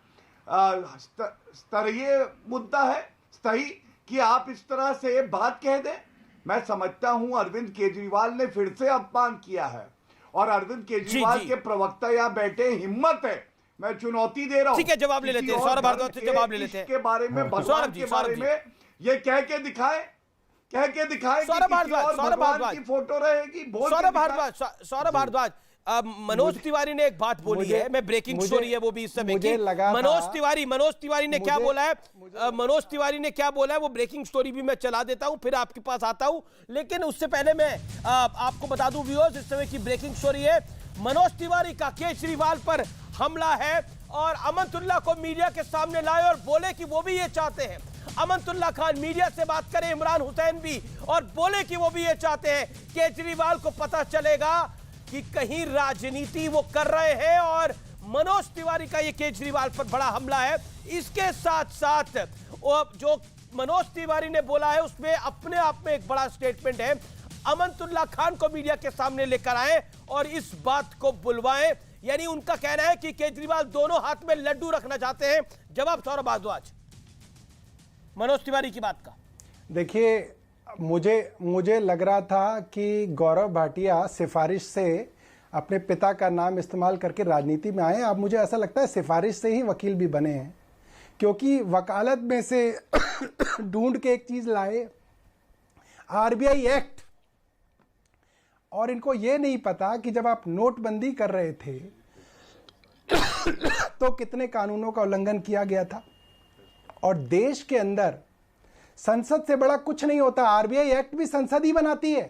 स्तरीय मुद्दा है, सही कि आप इस तरह से बात कह दें? मैं समझता हूं अरविंद केजरीवाल ने फिर से अपमान किया है, और अरविंद केजरीवाल के प्रवक्ता यहाँ बैठे, हिम्मत है, मैं चुनौती दे रहा हूं। ठीक है, जवाब ले लेते हैं, सौरभ भारद्वाज से जवाब ले लेते हैं। के बारे में, भगवान के बारे में ये कह के दिखाए सौरभ भारद्वाज की फोटो रहेगी। सौरभ भारद्वाज, मनोज तिवारी ने एक बात बोली है, मैं ब्रेकिंग स्टोरी है वो भी इस समय की। मनोज तिवारी ने क्या बोला है, मनोज तिवारी ने क्या बोला है वो ब्रेकिंग स्टोरी भी मैं चला देता हूं, फिर आपके पास आता हूं। लेकिन उससे पहले मैं आपको बता दूं व्यूअर्स, इस समय की ब्रेकिंग स्टोरी है, मनोज तिवारी का केजरीवाल पर हमला है और अमनतुल्लाह को मीडिया के सामने लाए और बोले कि वो भी ये चाहते हैं। अमनतुल्लाह खान मीडिया से बात करें, इमरान हुसैन भी, और बोले कि वो भी ये चाहते हैं केजरीवाल को पता चलेगा कि कहीं राजनीति वो कर रहे हैं, और मनोज तिवारी का ये केजरीवाल पर बड़ा हमला है। इसके साथ साथ जो मनोज तिवारी ने बोला है उसमें अपने आप में एक बड़ा स्टेटमेंट है। अमनतुल्लाह खान को मीडिया के सामने लेकर आए और इस बात को बुलवाएं, यानी उनका कहना है कि केजरीवाल दोनों हाथ में लड्डू रखना चाहते हैं। जवाब सौरभ भारद्वाज मनोज तिवारी की बात का। देखिए, मुझे लग रहा था कि गौरव भाटिया सिफारिश से अपने पिता का नाम इस्तेमाल करके राजनीति में आए। अब मुझे ऐसा लगता है सिफारिश से ही वकील भी बने हैं, क्योंकि वकालत में से ढूंढ के एक चीज लाए, आरबीआई एक्ट, और इनको ये नहीं पता कि जब आप नोटबंदी कर रहे थे तो कितने कानूनों का उल्लंघन किया गया था। और देश के अंदर संसद से बड़ा कुछ नहीं होता, आरबीआई एक्ट भी संसद ही बनाती है।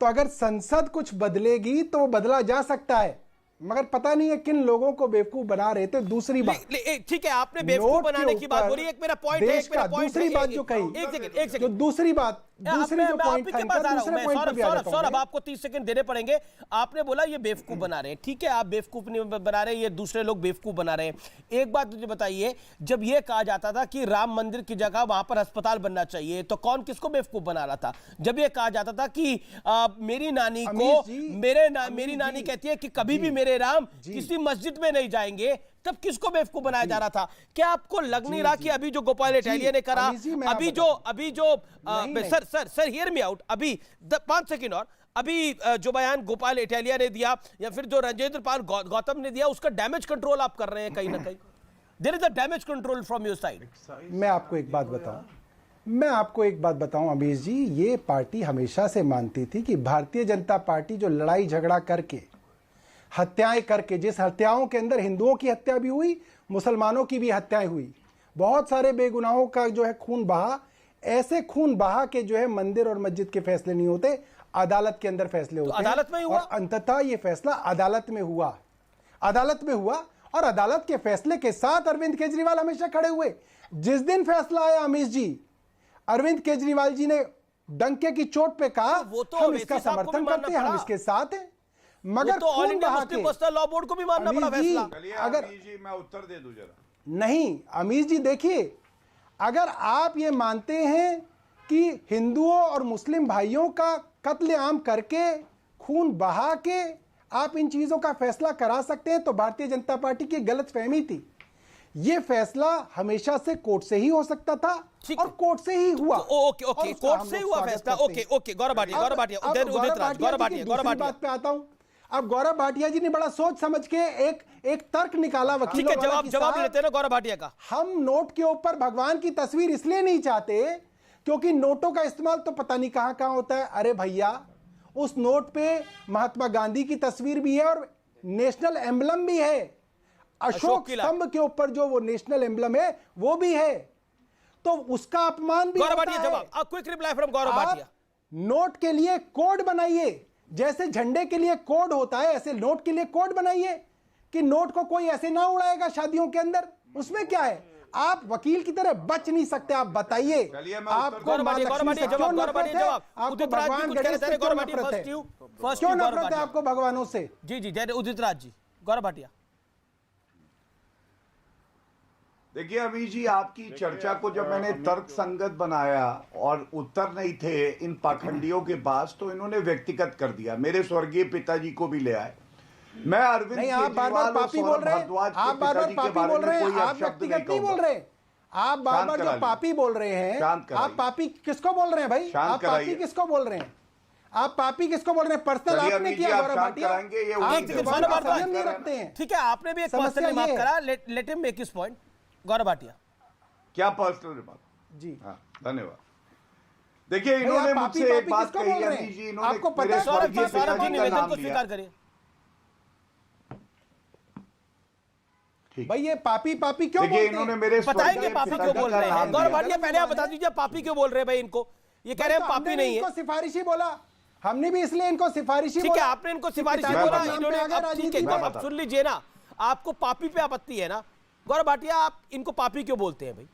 तो अगर संसद कुछ बदलेगी तो बदला जा सकता है, मगर पता नहीं है किन लोगों को बेवकूफ बना रहे थे। दूसरी बात, ठीक है, आपने बेवकूफ बनाने की बात बोली, एक मेरा पॉइंट है, एक मेरा पॉइंट दूसरी बात जो कही, एक सेकंड, दूसरी बात, दूसरी जो पॉइंट था, दूसरे पॉइंट पे भी आ जाता हूं। सौरभ, आपको 30 सेकंड देने पड़ेंगे। आपने बोला ये बेवकूफ बना रहे हैं, ठीक है, आप बेवकूफ नहीं बना रहे, ये दूसरे लोग बेवकूफ बना रहे हैं। एक बात मुझे बताइए, जब ये कहा जाता था कि राम मंदिर की जगह वहां पर अस्पताल बनना चाहिए, तो कौन किसको बेवकूफ बना रहा था? जब ये कहा जाता था कि मेरी नानी को, मेरी नानी कहती है कि कभी भी मेरे राम किसी मस्जिद में नहीं जाएंगे, तब किसको बेवकूफ बनाया जा रहा था? क्या आपको लग नहीं रहा कि अभी जो गोपाल इटालिया ने करा, अभी जो सर हियर मी आउट, अभी 5 सेकंड और, अभी जो बयान गोपाल इटालिया ने दिया या फिर जो राजेंद्र पाल गौतम ने दिया, उसका डैमेज कंट्रोल आप कर रहे हैं कहीं ना कहीं। There is a damage control from your side. मैं आपको एक बात बताऊं अमीश जी, ये पार्टी हमेशा से मानती थी कि भारतीय जनता पार्टी जो लड़ाई झगड़ा करके, हत्याएं करके, जिस हत्याओं के अंदर हिंदुओं की हत्या भी हुई, मुसलमानों की भी हत्याएं हुई, बहुत सारे बेगुनाहों का जो है खून बहा, ऐसे खून बहा के जो है मंदिर और मस्जिद के फैसले नहीं होते, अदालत के अंदर फैसले होते हैं। अदालत में हुआ, और अंततः ये फैसला अदालत में हुआ, और अदालत के फैसले के साथ अरविंद केजरीवाल हमेशा खड़े हुए। जिस दिन फैसला आया अमीश जी, अरविंद केजरीवाल जी ने डंके की चोट पे कहा, हम इसका समर्थन करते हैं, हम इसके साथ हैं। मगर तो all India Muslim personal law board को भी मानना पड़ा फैसला। अगर मैं उत्तर दे दूं जरा। नहीं अमीश जी, देखिए, अगर आप ये मानते हैं कि हिंदुओं और मुस्लिम भाइयों का कत्लेआम करके, खून बहा के आप इन चीजों का फैसला करा सकते हैं, तो भारतीय जनता पार्टी की गलतफहमी थी। ये फैसला हमेशा से कोर्ट से ही हो सकता था और कोर्ट से ही हुआ। ओके ओके, कोर्ट से हुआ फैसला। ओके ओके, गौरव भाटिया उदित राज बात पे आता हूं। अब गौरव भाटिया जी ने बड़ा सोच समझ के एक तर्क निकाला वकीलों वाला। जवाब देते ना गौरव भाटिया का। हम नोट के ऊपर भगवान की तस्वीर इसलिए नहीं चाहते क्योंकि नोटों का इस्तेमाल तो पता नहीं कहां कहां होता है। अरे भैया, उस नोट पे महात्मा गांधी की तस्वीर भी है और नेशनल एम्बलम भी है। अशोक स्तंभ के ऊपर जो वो नेशनल एम्बलम है वो भी है, तो उसका अपमान भी होता है। जवाब, quick reply from Gaurav Bhatia. Note के लिए कोड बनाइए, जैसे झंडे के लिए कोड होता है ऐसे नोट के लिए कोड बनाइए कि नोट को कोई ऐसे ना उड़ाएगा शादियों के अंदर। उसमें क्या है? आप वकील की तरह बच नहीं सकते। आप बताइए, आपको क्यों नफरत है आपको भगवानों से? जी जी, जय उदित राज जी। गौरव भाटिया, देखिए अमीश जी, आपकी चर्चा को जब मैंने तर्क संगत बनाया और उत्तर नहीं थे इन पाखंडियों के पास, तो इन्होंने व्यक्तिगत कर दिया। मेरे स्वर्गीय पिताजी को भी ले आए। मैं अरविंद नहीं, आप बार-बार पापी बोल रहे हैं, आप बार-बार पापी बोल रहे हैं, आप व्यक्तिगत नहीं बोल रहे। आप बार-बार जो पापी बोल रहे हैं, आप पापी किसको बोल रहे हैं भाई? आप पापी किसको बोल रहे हैं? आप पापी किसको बोल रहे हैं? पर्सनल आपने किया गौरव भाटिया, आप संयम नहीं रखते हैं। ठीक है, आपने भी एक पर्सनल रिमार्क करा। Let him make his point. Gaurav Bhatia, क्या पर्सनल रिमार्क? जी हाँ, धन्यवाद। देखिए, इन्होंने मुझसे एक बात कही अमीश जी, इन्होंने आपको पता है सौरभ जी निवेदन को स्वीकार करिए भाई। ये पापी पापी क्यों बोलते हैं? इन्होंने मेरे बताएंगे पापी क्यों बोल रहे हैं। गौरव भाटिया, पहले आप बता दीजिए पापी क्यों बोल रहे हैं भाई इनको। ये कह रहे हैं पापी नहीं है, इनको सिफारिशी बोला। हमने भी इसलिए इनको सिफारिशी बोला। ठीक है, आपने इनको सिफारिशी बोला, इन्होंने। ठीक है, अब सुन लीजिए ना, आपको पापी पे आपत्ति है ना गौरव भाटिया, आप इनको पापी क्यों बोलते हैं भाई?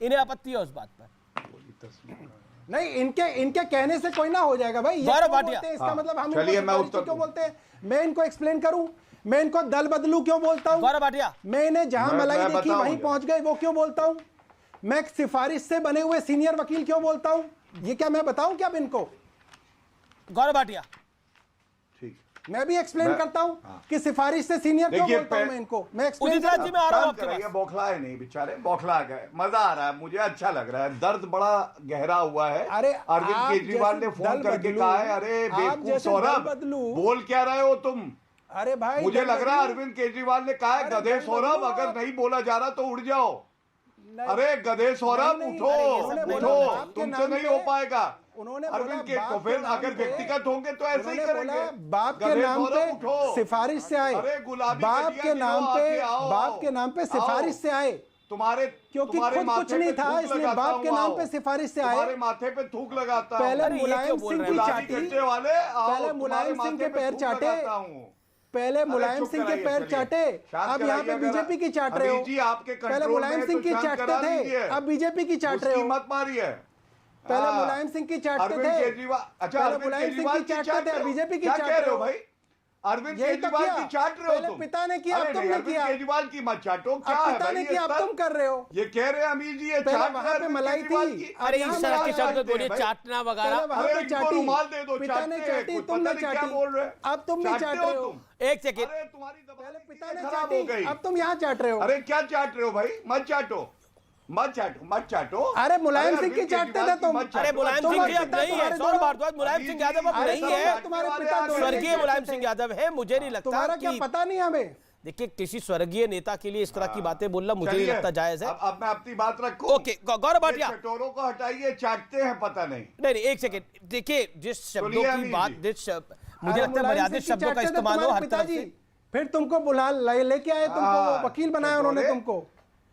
इन्हें आपत्ति है उस बात पर? नहीं, इनके कहने से कोई ना हो जाएगा भाई। गौरव भाटिया, इसका मतलब हम क्यों बोलते हैं? मैं इनको एक्सप्लेन करूं? मैं इनको दल बदलू क्यों बोलता हूं? गौरव भाटिया, मैं इन्हें जहां मलाई देखी वहीं पहुंच गए वो क्यों बोलता हूं? मैं सिफारिश से बने हुए सीनियर वकील क्यों बोलता हूं? ये क्या मैं बताऊं क्या अब इनको? गौरव भाटिया, मैं भी एक्सप्लेन करता हूं कि सिफारिश से सीनियर क्यों बोलता हूं मैं इनको। मैं एक्सप्लेन जी मैं आ रहा हूं आपके पास। बौखलाए नहीं बेचारे, बौखला गए। मजा आ रहा है, मुझे अच्छा लग रहा है। दर्द बड़ा गहरा हुआ है। अरे अरविंद केजरीवाल ने फोन करके कहा है, अरे बेवकूफ सौरभ, बोल क्या रहे हो तुम? अरे भाई, मुझे लग रहा है अरविंद केजरीवाल ने कहा है, गधे सौरभ, अगर नहीं बोला जा रहा तो उड़ जाओ। अरे गधे सौरभ, उठो उठो, तुमसे नहीं हो पाएगा। उन्होंने अरविंद के तो फिर अगर व्यक्तिगत होंगे तो ऐसे ही करेंगे। बाप के नाम पे सिफारिश से आए, बाप के नाम पे सिफारिश से आए तुम्हारे, क्योंकि खुद कुछ नहीं था इसलिए बाप के नाम पे सिफारिश से आए। तुम्हारे माथे पे थूक लगाता हूं। पहले मुलायम सिंह की चाटी, पहले मुलायम सिंह के पैर चाटे, पहले मुलायम सिंह के पैर चाटे, अब यहाँ पे बीजेपी की चाट रहे हो। पहले मुलायम सिंह की चाटते थे, अब बीजेपी की चाट रहे हो। मत मारिए। पहले मुलायम सिंह की चाटते थे, अच्छा पहले मुलायम सिंह की चाटते थे, बीजेपी की चाट रहे हो भाई। अरविंद केजरीवाल की चाट रहे हो तुम। पिता ने किया, अब तुमने किया। केजरीवाल की मत चाटो, क्या है पिता ने किया, अब तुम कर रहे हो। ये कह रहे हैं अमीर जी, ये चाट वहां पे मलाई थी। अरे इस तरह के शब्द बोलिए, चाटना वगैरह। वहां पे चाटी, रुमाल दे दो, पिता ने चाटी, तुमने चाटी, अब तुम नहीं चाट रहे हो। एक सेकेंड, पहले पिता ने चाटी, अब तुम यहाँ चाट रहे हो। अरे क्या चाट रहे हो भाई? मत चाटो, मत चाटो, मत चाटो। अरे मुलायम सिंह की चाटते थे तुम। अरे मुलायम सिंह जी अब नहीं है, सौरभ भारद्वाज, मुलायम सिंह यादव अब नहीं है। तुम्हारे पिता स्वर्गीय मुलायम सिंह यादव है, मुझे नहीं लगता। तुम्हारा क्या पता नहीं हमें? देखिए, किसी स्वर्गीय नेता के लिए इस तरह की बातें बोलना मुझे नहीं लगता जायज है। अब मैं अपनी बात रखूं। ओके, गौरव भाटिया, चटोरों को हटाइए, चाटते हैं पता नहीं। नहीं, एक सेकेंड। देखिए, जिस शब्दों की बात, मुझे लगता है मर्यादित शब्दों का इस्तेमाल हो हर तरफ से। फिर तुमको बुला लेके आए, तुमको वकील बनाया उन्होंने तुमको।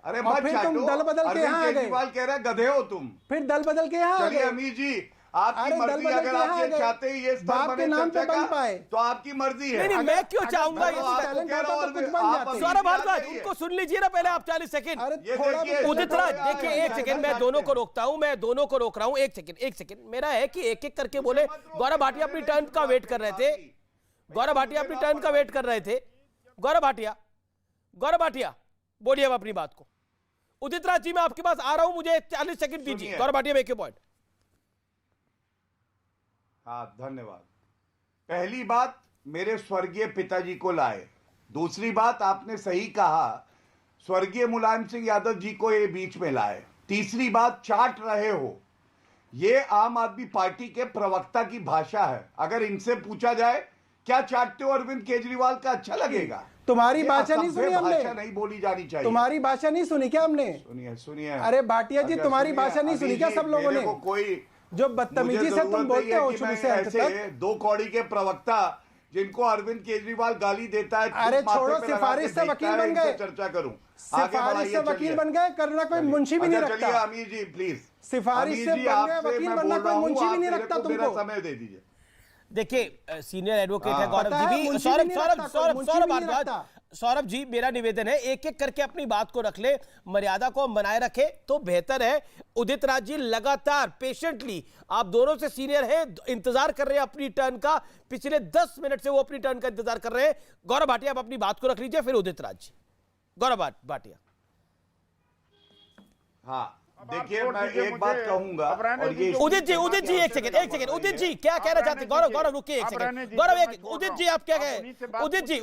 अरे और फिर तुम दल बदल के यहाँ आ गए। कह रहा है गधे हो तुम। फिर दल बदल के यहाँ आ गए। अमीर जी, आपकी मर्जी, अगर आप ये चाहते हैं ये बाप के नाम पे बन पाए तो आपकी मर्जी है। नहीं, मैं क्यों चाहूंगा ये? सौरभ भारद्वाज, उनको सुन लीजिए ना पहले आप 40 सेकंड। उदित राज, देखिए एक सेकंड, मैं दोनों को रोकता हूं, मैं दोनों को रोक रहा हूं। एक सेकंड मेरा है कि एक एक करके बोले। गौरव भाटिया अपनी टर्न का वेट कर रहे थे। गौरव भाटिया अपनी टर्न का वेट कर रहे थे। गौरव भाटिया बोलिए अब अपनी बात को। उदित राज जी, मैं आपके पास आ रहा हूं, मुझे 40 सेकंड दीजिए। Gaurav Bhatia, make your point. हाँ, धन्यवाद। पहली बात, मेरे स्वर्गीय पिताजी को लाए। दूसरी बात, आपने सही कहा, स्वर्गीय मुलायम सिंह यादव जी को ये बीच में लाए। तीसरी बात, चाट रहे हो, ये आम आदमी पार्टी के प्रवक्ता की भाषा है। अगर इनसे पूछा जाए क्या चाटते हो अरविंद केजरीवाल का, अच्छा लगेगा। तुम्हारी भाषा नहीं सुनी हमने, भाषा नहीं बोली जानी चाहिए। तुम्हारी भाषा नहीं सुनी क्या हमने? सुनिए। अरे भाटिया जी, तुम्हारी भाषा नहीं सुनी क्या सब लोगों ने? कोई जो बदतमीजी से तुम बोलते हो शुरू से अंत तक। दो कौड़ी के प्रवक्ता जिनको अरविंद केजरीवाल गाली देता है, अरे छोड़ो, सिफारिश से वकील बन गए, चर्चा करूं, सिफारिश से वकील बन गए, करना कोई मुंशी भी नहीं रखता। अमीर जी प्लीज, सिफारिश से बन गए वकील बनना कोई मुंशी भी नहीं रखता तुमको। समय दे दीजिए। देखिए सीनियर एडवोकेट है गौरव जी भी। सौरभ जी, मेरा निवेदन है एक एक करके अपनी बात को रख ले, मर्यादा को बनाए रखे तो बेहतर है। उदित राज जी लगातार पेशेंटली, आप दोनों से सीनियर हैं, इंतजार कर रहे हैं अपनी टर्न का। पिछले 10 मिनट से वो अपनी टर्न का इंतजार कर रहे हैं। गौरव भाटिया, आप अपनी बात को रख लीजिए, फिर उदित राज जी। गौरव भाटिया। हाँ देखिए, मैं एक बात कहूंगा और ये उदित जी एक सेकंड उदित जी क्या कहना चाहते हैं? गौरव रुकिए एक सेकंड। गौरव, उदित जी आप क्या कह, उदित जी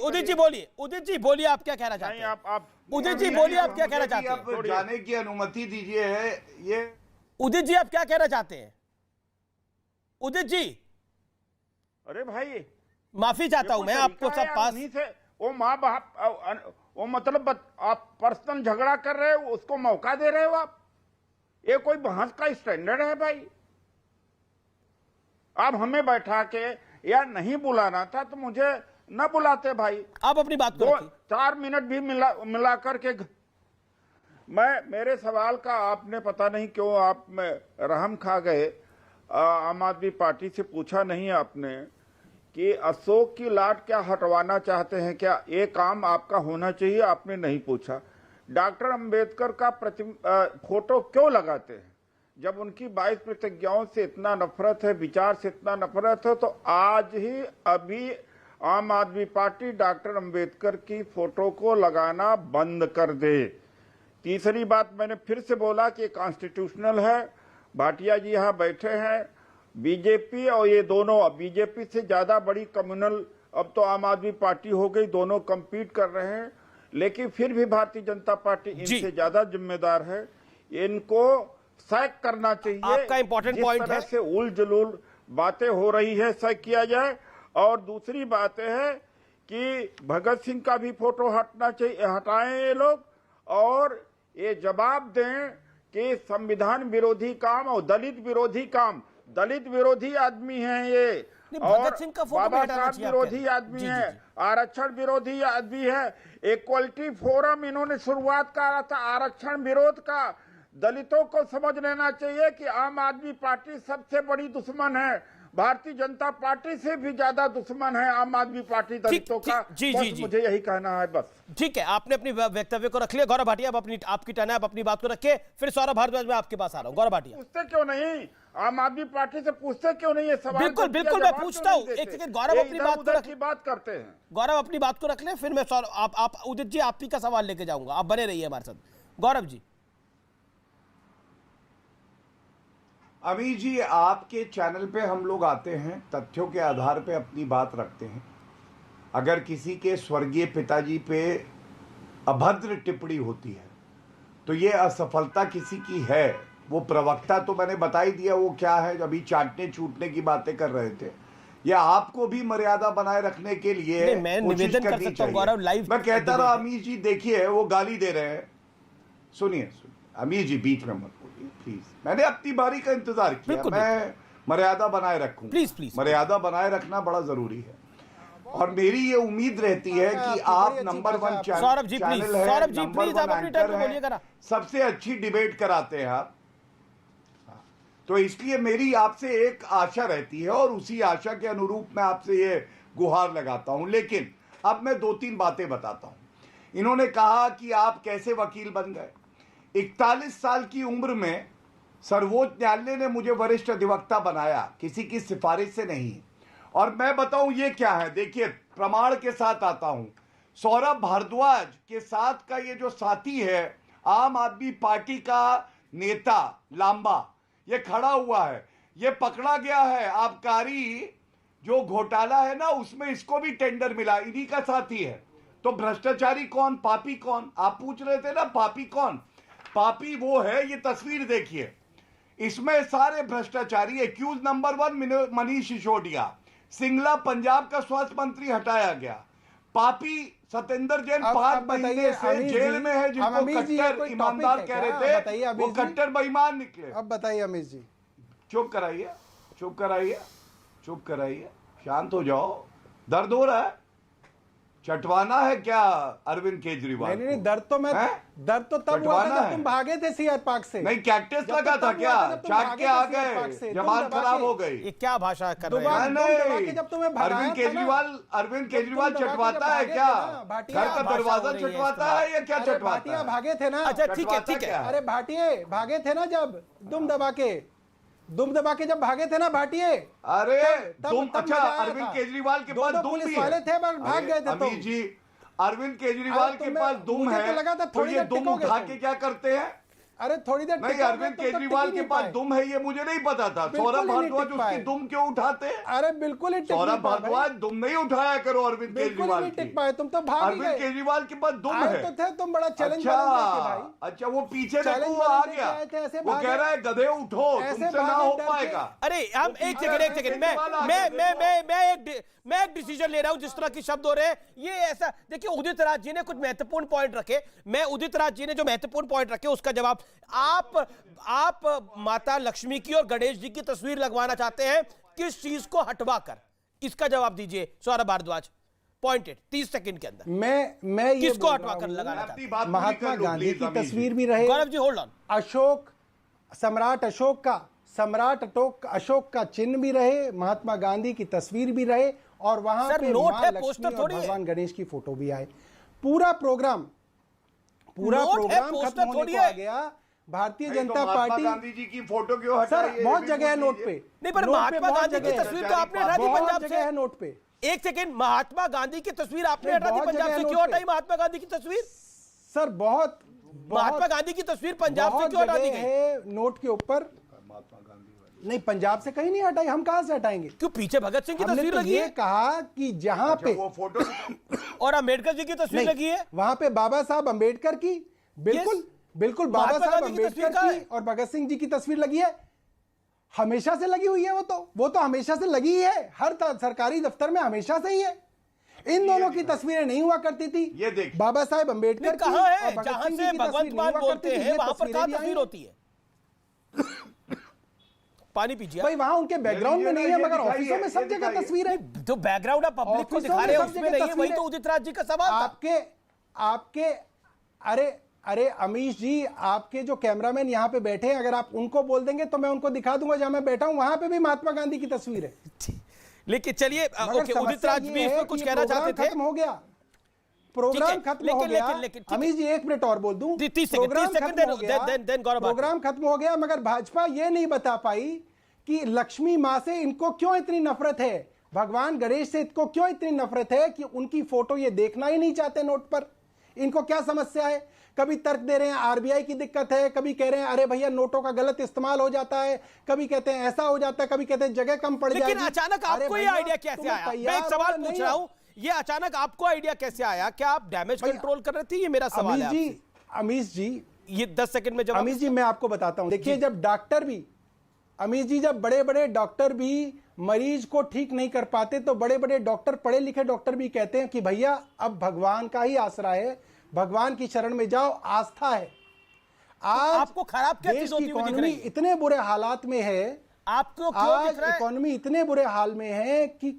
बोलिए आप क्या कहना चाहते हैं? उदित जी बोलिए आप क्या कहना चाहते हैं? आप जाने की अनुमति दीजिए। है ये उदित जी आप क्या कहना चाहते हैं? उदित जी, अरे भाई माफी चाहता हूं मैं आपको सब पास। वो माँ बाप, वो मतलब आप पर्सनल झगड़ा कर रहे हो, उसको मौका दे रहे हो आप। ये कोई बहस का स्टैंडर्ड है भाई? आप हमें बैठा के या नहीं बुलाना था तो मुझे न बुलाते भाई। आप अपनी बात को 4 मिनट भी मिला करके मेरे सवाल का आपने पता नहीं क्यों आप में रहम खा गए। आम आदमी पार्टी से पूछा नहीं आपने कि अशोक की लाट क्या हटवाना चाहते हैं क्या? ये काम आपका होना चाहिए, आपने नहीं पूछा। डॉक्टर अंबेडकर का फोटो क्यों लगाते हैं? जब उनकी 22 प्रतिज्ञाओं से इतना नफरत है, विचार से इतना नफरत है, तो आज ही अभी आम आदमी पार्टी डॉक्टर अंबेडकर की फोटो को लगाना बंद कर दे। तीसरी बात, मैंने फिर से बोला कि कॉन्स्टिट्यूशनल है। भाटिया जी यहाँ बैठे हैं, बीजेपी और ये दोनों, बीजेपी से ज्यादा बड़ी कम्युनल अब तो आम आदमी पार्टी हो गई, दोनों कम्पीट कर रहे हैं, लेकिन फिर भी भारतीय जनता पार्टी इनसे ज्यादा जिम्मेदार है। इनको सैक करना चाहिए। आपका इंपॉर्टेंट पॉइंट है, से उल जलूल बातें हो रही है, सैक किया जाए। और दूसरी बात है कि भगत सिंह का भी फोटो हटना चाहिए, हटाएं ये लोग, और ये जवाब दें कि संविधान विरोधी काम और दलित विरोधी काम, दलित विरोधी आदमी हैं ये, और बाबा साहब विरोधी आदमी है, आरक्षण विरोधी आदमी है। इक्वलिटी फोरम इन्होंने शुरुआत करा था आरक्षण विरोध का। दलितों को समझ लेना चाहिए कि आम आदमी पार्टी सबसे बड़ी दुश्मन है, भारतीय जनता पार्टी से भी ज्यादा दुश्मन है आम आदमी पार्टी दलितों का। मुझे यही कहना है बस। ठीक है, आपने अपनी वक्तव्य को रख लिया। गौरव भाटिया, आपकी टर्न है, आप अपनी बात को रखे, फिर सौरभ भारद्वाज में आपके पास आ रहा हूं। गौरव भाटिया, पूछते क्यों नहीं आम आदमी पार्टी से, पूछते क्यों नहीं ये सवाल? बिल्कुल मैं पूछता हूं। एक सेकंड, गौरव अपनी बात को रख, बात करते हैं। गौरव अपनी बात को रख ले, फिर मैं आप उदित जी आप ही का सवाल लेके जाऊंगा, आप बने रहिए हमारे साथ। गौरव जी। अमीर जी, आपके चैनल पे हम लोग आते हैं, तथ्यों के आधार पे अपनी बात रखते हैं। अगर किसी के स्वर्गीय पिताजी पे अभद्र टिप्पणी होती है तो ये असफलता किसी की है। वो प्रवक्ता तो मैंने बता ही दिया वो क्या है, अभी चाटने छूटने की बातें कर रहे थे। या आपको भी मर्यादा बनाए रखने के लिए कोशिश करनी चाहिए। मैं कहता रहा अमीर जी, देखिए वो गाली दे रहे हैं। सुनिए अमीर जी, बीच में मत बोलिए प्लीज। मैंने अपनी बारी का इंतजार किया, मैं मर्यादा बनाए रखूं। प्लीज मर्यादा बनाए रखना बड़ा जरूरी है, और मेरी ये उम्मीद रहती है कि आप नंबर 1 चैनल है, नंबर 1 एंकर है, सबसे अच्छी डिबेट कराते हैं आप। तो इसलिए मेरी आपसे एक आशा रहती है, और उसी आशा के अनुरूप मैं आपसे ये गुहार लगाता हूं। लेकिन अब मैं 2-3 बातें बताता हूं। इन्होंने कहा कि आप कैसे वकील बन गए। 41 साल की उम्र में सर्वोच्च न्यायालय ने मुझे वरिष्ठ अधिवक्ता बनाया, किसी की सिफारिश से नहीं। और मैं बताऊं ये क्या है, देखिए प्रमाण के साथ आता हूं। सौरभ भारद्वाज के साथ का ये जो साथी है, आम आदमी पार्टी का नेता लांबा, ये खड़ा हुआ है, ये पकड़ा गया है। आबकारी जो घोटाला है ना, उसमें इसको भी टेंडर मिला, इन्हीं का साथी है। तो भ्रष्टाचारी कौन, पापी कौन? आप पूछ रहे थे ना पापी कौन? पापी वो है, ये तस्वीर देखिए, इसमें सारे भ्रष्टाचारी। एक्यूज नंबर 1 मनीष सिसोदिया, सिंगला पंजाब का स्वास्थ्य मंत्री हटाया गया। पापी सत्येंद्र जैन 5 महीने से जेल में है, जिनको कट्टर ईमानदार कह रहे थे, वो कट्टर बेईमान निकले। अब बताइए अमित जी। चुप कराइए, चुप कराइए, चुप कराइए, शांत हो जाओ। दर्द हो रहा है, चटवाना है क्या अरविंद केजरीवाल? नहीं, दर्द तो तब हुआ था जब तुम भागे थे सीआर पार्क से। नहीं, कैक्टस लगा था क्या? चाट के आ गए, जबान खराब हो गई। ये क्या भाषा कर रहे हैं? नहीं, अरविंद केजरीवाल चटवाता है क्या? घर का दरवाजा चटवाता है या क्या चटवाता है? भागे थे ना। अच्छा ठीक है, ठीक है। अरे भाटिए भागे थे ना, जब दुम दबा के जब भागे थे ना भाटिए। अरे दुम, अच्छा अरविंद केजरीवाल के पास दुम भी वाले थे, भाग गए थे। अमित जी, अरविंद केजरीवाल के पास दुम है, तो ये दुम उठा के क्या करते हैं? अरे थोड़ी देर नहीं, अरविंद केजरीवाल के पास दुम है ये मुझे नहीं पता था। सौरभ भारद्वाज उसकी दुम क्यों उठाते हैं? अरे बिल्कुल ही सौरभ भारद्वाज दुम नहीं उठाया करो अरविंद केजरीवाल की। तुम तो भाग अरविंद केजरीवाल के पास दुम है तो थे, तुम बड़ा चैलेंज। अच्छा वो पीछे देखो, वो आ गया, वो कह रहा है गधे उठो, तुमसे ना हो पाएगा। अरे हम एक सेकंड, मैं एक डिसीजन ले रहा हूं, जिस तरह के शब्द हो रहे हैं ये ऐसा। देखिए उदित राज जी ने कुछ महत्वपूर्ण पॉइंट रखे, मैं उदित राज जी ने जो महत्वपूर्ण पॉइंट रखे उसका जवाब। आप माता लक्ष्मी की और गणेश जी की तस्वीर लगवाना चाहते हैं, किस चीज को हटवाकर? इसका जवाब दीजिए सौरभ भारद्वाज, पॉइंटेड 30 सेकंड के अंदर। मैं ये किसको हटवाकर लगाना चाहते हैं? महात्मा गांधी की तस्वीर भी रहे, गौरव जी होल्ड ऑन, सम्राट अशोक का चिन्ह भी रहे, महात्मा गांधी की तस्वीर भी रहे, और वहां पे मां लक्ष्मी और भगवान गणेश की फोटो भी आए। पूरा प्रोग्राम खत्म होने को आ गया। भारतीय जनता पार्टी गांधी जी की फोटो क्यों हटाई? सर बहुत जगह है नोट पे। नहीं, पर महात्मा गांधी की तस्वीर तो आपने हटा दी पंजाब से। है नोट पे। एक सेकंड, महात्मा गांधी की तस्वीर आपने हटा दी पंजाब से, क्यों हटाई महात्मा गांधी की तस्वीर? सर बहुत महात्मा गांधी की तस्वीर पंजाब से क्यों हटा दी गई? नोट के ऊपर नहीं, पंजाब से कहीं नहीं हटाई, हम कहां से हटाएंगे? क्यों पीछे भगत सिंह की तस्वीर लगी है? कहा कि जहां पे वो फोटो और अंबेडकर जी की तस्वीर लगी है, वहां पे बाबा साहब अंबेडकर की, बिल्कुल बाबा साहब अंबेडकर की और भगत सिंह जी की तस्वीर लगी है। हमेशा से लगी हुई है वो तो हमेशा से लगी ही है, हर सरकारी दफ्तर में हमेशा से ही है। इन दोनों की तस्वीरें नहीं हुआ करती थी। ये देख, बाबा साहेब अंबेडकर की कहां है? और भगत जहां सिंह से जी की भगवंत तस्वीर नहीं मान हुआ बोलते करती थी, हैं वहां पर कहां तस्वीरें तस्वीर होती है? पानी पीजिए भाई, वहां उनके बैकग्राउंड में नहीं है, मगर ऑफिसों में सब जगह तस्वीर है। तो बैकग्राउंड आप पब्लिक को दिखा रहे हैं, उसमें नहीं है, वही तो उदित राज जी का सवाल था। आपके अरे अमीश जी, आपके जो कैमरामैन यहाँ पे बैठे हैं, अगर आप उनको बोल देंगे तो मैं उनको दिखा दूंगा जहां मैं बैठा हूं, वहां पे भी महात्मा गांधी की तस्वीर है। लेकिन चलिए, उदित राज भी इसमें कुछ कहना चाहते थे। खत्म हो गया, प्रोग्राम खत्म हो गया। अमीश जी 1 मिनट और बोल दूं, प्रोग्राम खत्म हो गया, मगर भाजपा ये नहीं बता पाई कि लक्ष्मी मां से इनको क्यों इतनी नफरत है, भगवान गणेश से इनको क्यों इतनी नफरत है कि उनकी फोटो ये देखना ही नहीं चाहते नोट पर। इनको क्या समस्या है? कभी तर्क दे रहे हैं आरबीआई की दिक्कत है, कभी कह रहे हैं अरे भैया नोटों का गलत इस्तेमाल हो जाता है, कभी कहते हैं ऐसा हो जाता है, कभी कहते हैं जगह कम पड़ जाएगी। लेकिन अचानक आपको ये आइडिया कैसे आया? मैं एक सवाल पूछ रहा हूं, ये अचानक आपको आइडिया कैसे आया? क्या आप डैमेज कंट्रोल कर रहे थे? ये मेरा सवाल है। अमीश जी ये 10 सेकंड में जवाब। अमीश जी मैं आपको बताता हूं, देखिए जब डॉक्टर भी, अमीश जी जब बड़े बड़े डॉक्टर भी मरीज को ठीक नहीं कर पाते तो बड़े बड़े डॉक्टर, पढ़े लिखे डॉक्टर भी कहते हैं कि भैया अब भगवान का ही आसरा है, भगवान की शरण में जाओ, आस्था है। आज आपको खराब क्या चीज होती हुई दिख रही है? इतने बुरे हालात में है, आपको क्यों दिख रहा है? इकोनॉमी इतने बुरे हाल में है कि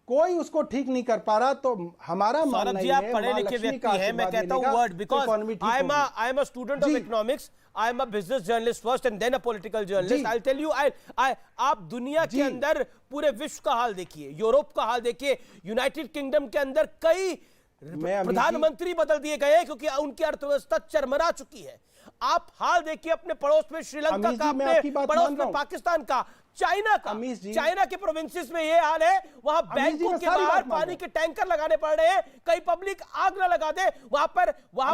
कोई उसको ठीक नहीं कर पा रहा। तो हमारा मानना है, आप पढ़े लिखे व्यक्ति हैं, मैं कहता हूं word, because I am a student of economics, I am a business journalist first and then a political journalist. I tell you, आप दुनिया के अंदर पूरे विश्व का हाल देखिए, यूरोप का हाल देखिए, यूनाइटेड किंगडम के अंदर कई प्रधानमंत्री बदल दिए गए क्योंकि उनकी अर्थव्यवस्था चरमरा चुकी है। आप हाल देखिए अपने पड़ोस में श्रीलंका का, अपने पड़ोस में पाकिस्तान का, चाइना का, चाइना के प्रोविंसेस में ये हाल है, वहां बैंकों के बाहर पानी के टैंकर लगाने पड़ रहे हैं, कहीं पब्लिक आग ना लगा दे, वहां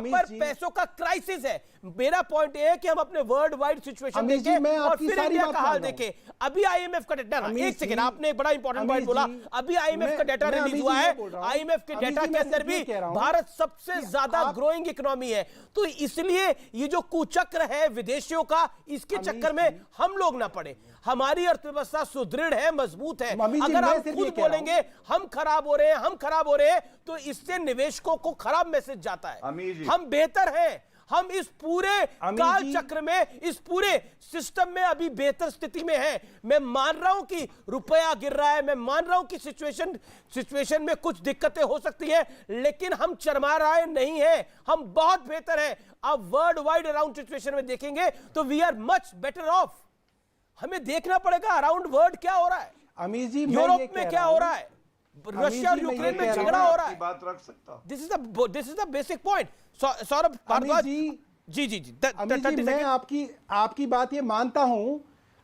पर पैसों का क्राइसिस है। मेरा पॉइंट ये है कि हम अपने वर्ल्ड वाइड सिचुएशन देखें और फिर इंडिया का हाल देखें। अभी आईएमएफ का डेटा, एक सेकंड, आपने एक बड़ा इंपॉर्टेंट पॉइंट बोला, अभी आईएमएफ का डेटा रिलीज हुआ है, आईएमएफ के डेटा के अंदर भी भारत सबसे ज्यादा ग्रोइंग इकोनॉमी है। तो इसलिए ये जो कुचक्र है विदेशियों का, इसके चक्कर में हम लोग ना पड़े। हमारी अर्थव्यवस्था सुदृढ़ है, मजबूत है। अगर हम खुद बोलेंगे हम खराब हो रहे हैं, तो इससे निवेशकों को खराब मैसेज जाता है। हम बेहतर हैं, हम इस पूरे काल चक्र में, इस पूरे सिस्टम में अभी बेहतर स्थिति में है। मैं मान रहा हूं कि रुपया गिर रहा है, मैं मान रहा हूं कि सिचुएशन में कुछ दिक्कतें हो सकती है, लेकिन हम चरमा रहे नहीं है, हम बहुत बेहतर हैं। अब वर्ल्ड वाइड अराउंड सिचुएशन में देखेंगे तो we are much better off. हमें देखना पड़ेगा अराउंड वर्ल्ड क्या हो रहा है, अमीर जी, यूरोप में क्या हो रहा है, रशिया और यूक्रेन में झगड़ा हो रहा है। बात रख सकता। This is the basic point. Saurabh Bhardwaj ji मैं आपकी बात ये मानता हूं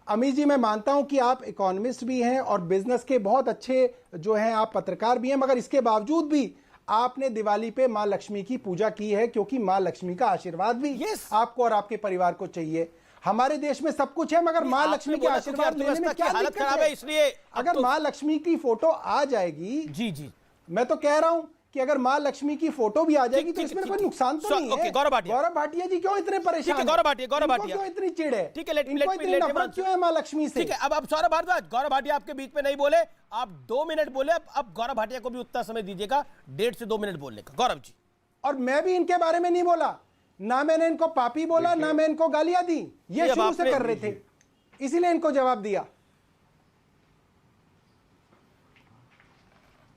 अमीर जी, मैं मानता हूं कि आप इकोनॉमिस्ट भी हैं और बिजनेस के बहुत अच्छे जो हैं आप पत्रकार भी हैं, मगर इसके बावजूद भी आपने दिवाली पे मां लक्ष्मी की पूजा की है, क्योंकि मां लक्ष्मी का आशीर्वाद भी आपको और आपके परिवार को चाहिए। हमारे देश में सब कुछ है, मगर मां लक्ष्मी के आशीर्वाद लेने में क्या हालत खराब है, इसलिए अगर मां लक्ष्मी की फोटो आ जाएगी, जी मैं तो कह रहा हूं कि अगर मां लक्ष्मी की फोटो भी आ जाएगी तो इसमें कोई नुकसान तो नहीं है। गौरव भाटिया जी क्यों इतने परेशान हैं? गौरव भाटिया क्यों इतनी चिढ़ है? ठीक है, नफरत क्यों है मां लक्ष्मी से? ठीक है, अब सौरभ भारद्वाज, गौरव भाटिया आपके बीच में नहीं बोले, आप 2 मिनट बोले, अब गौरव भाटिया को भी उतना समय दीजिएगा, 1.5 से 2 मिनट बोलने का। गौरव जी। और मैं भी इनके बारे में नहीं बोला, ना मैंने इनको पापी बोला, ना मैं इनको गालियां दी, ये शुरू से कर रहे थे, इसीलिए इनको जवाब दिया।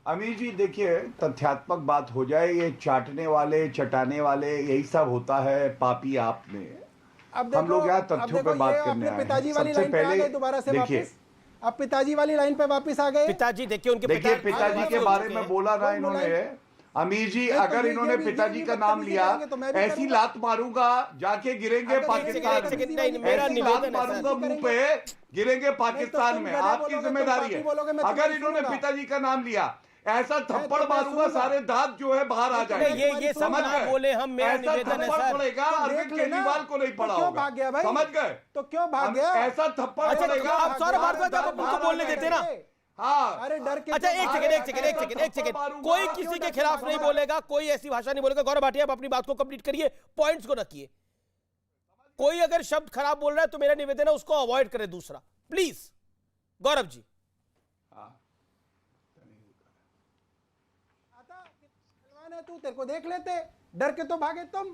अमीर जी देखिए, तथ्यात्मक बात हो जाए, ये चाटने वाले चटाने वाले यही सब होता है पापी आप में। अब हम लोग यहाँ तथ्यों पे बात करने आए हैं। पिताजी वाली लाइन पे आ गए दोबारा से वापस, अब पिताजी वाली लाइन पे वापस आ गए। पिताजी देखिए, उनके पिताजी के बारे में बोला ना इन्होंने। अमीर जी, अगर इन्होंने पिताजी का नाम लिया, ऐसी लात मारूंगा जाके गिरेंगे पाकिस्तान में, ऐसी लात मारूंगा मुंह पे, गिरेंगे पाकिस्तान में, आपकी जिम्मेदारी है। अगर इन्होंने पिताजी का नाम लिया, ऐसा थप्पड़ मारूंगा सारे दांत जो है बाहर आ जाएंगे। ये समझ गए बोले हम, मेरा निवेदन है सर, पड़ेगा अरविंद केजरीवाल को नहीं पड़ा होगा। भाग गया भाई, समझ गए? तो क्यों भाग गया? ऐसा थप्पड़ पड़ेगा। आप सौरभ भारद्वाज आप उनको बोलने देते ना। हाँ, अरे डर के। अच्छा एक सेकंड, कोई किसी के खिलाफ नहीं बोलेगा, कोई ऐसी भाषा नहीं बोलेगा। गौरव भाटिया, आप अपनी बात को कंप्लीट करिए, पॉइंट्स को रखिए। कोई अगर शब्द खराब बोल रहा है तो मेरा निवेदन है उसको अवॉइड करें, दूसरा प्लीज। गौरव जी। तू तेरे को देख लेते, डर के तो भागे तुम।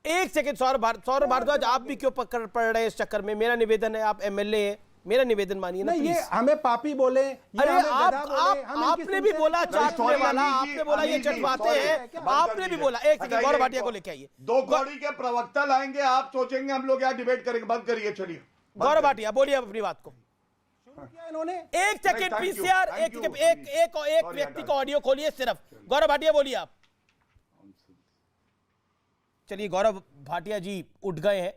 एक सेकंड सौरभ भारद्वाज, आप भी क्यों पकड़ पड़ रहे हैं इस चक्कर में? मेरा निवेदन है, आप एमएलए हैं, मेरा निवेदन मानिए ना। ये हमें पापी बोले, अरे आपने भी बोला चाटने वाला, आपने बोला ये चटवाते हैं, आपने भी बोला। एक सेकंड, गौरव भाटिया को लेके आइए। 2 कौड़ी के प्रवक्ता लाएंगे, आप सोचेंगे हम लोग यहाँ डिबेट करेंगे। बंद करिए, चलिए। गौरव भाटिया बोलिए अपनी बात को। इन्होंने एक सेकंड पीसीआर, एक व्यक्ति का ऑडियो खोलिए सिर्फ। गौरव भाटिया बोलिए आप। चलिए, गौरव भाटिया जी उठ गए हैं।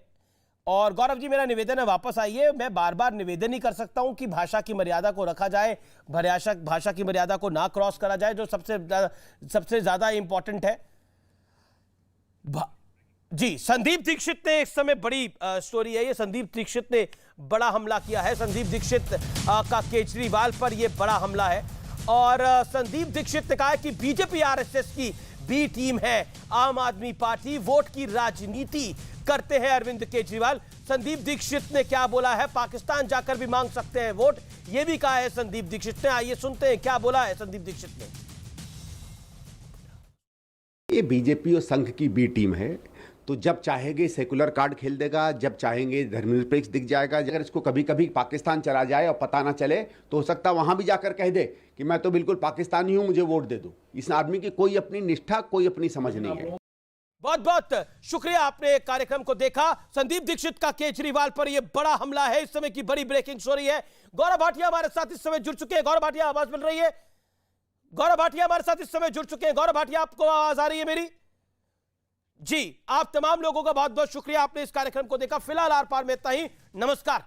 और गौरव जी, मेरा निवेदन है वापस आइए। मैं बार बार निवेदन ही कर सकता हूं कि भाषा की मर्यादा को रखा जाए, भाषा की मर्यादा को ना क्रॉस करा जाए, जो सबसे ज्यादा इंपॉर्टेंट है। जी, संदीप दीक्षित ने इस समय बड़ी स्टोरी है ये। संदीप दीक्षित ने बड़ा हमला किया है। संदीप दीक्षित का केजरीवाल पर यह बड़ा हमला है। और संदीप दीक्षित ने कहा है कि बीजेपी आरएसएस की बी टीम है आम आदमी पार्टी, वोट की राजनीति करते हैं अरविंद केजरीवाल। संदीप दीक्षित ने क्या बोला है? पाकिस्तान जाकर भी मांग सकते हैं वोट, यह भी कहा है संदीप दीक्षित ने। आइए सुनते हैं क्या बोला है संदीप दीक्षित ने। ये बीजेपी और संघ की बी टीम है, तो जब चाहेंगे सेकुलर कार्ड खेल देगा, जब चाहेंगे धर्मनिरपेक्ष दिख जाएगा। अगर इसको कभी कभी पाकिस्तान चला जाए और पता ना चले तो हो सकता है वहां भी जाकर कह दे कि मैं तो बिल्कुल पाकिस्तानी हूं, मुझे वोट दे दो। इस आदमी की कोई अपनी निष्ठा, कोई अपनी समझ नहीं है। बहुत बहुत शुक्रिया, आपने कार्यक्रम को देखा। संदीप दीक्षित का केजरीवाल पर यह बड़ा हमला है, इस समय की बड़ी ब्रेकिंग स्टोरी है। गौरव भाटिया हमारे साथ इस समय जुड़ चुके हैं। गौरव भाटिया, आवाज मिल रही है? गौरव भाटिया हमारे साथ इस समय जुड़ चुके हैं। गौरव भाटिया, आपको आवाज आ रही है मेरी? जी, आप तमाम लोगों का बहुत बहुत शुक्रिया, आपने इस कार्यक्रम को देखा। फिलहाल आर पार में इतना ही। नमस्कार।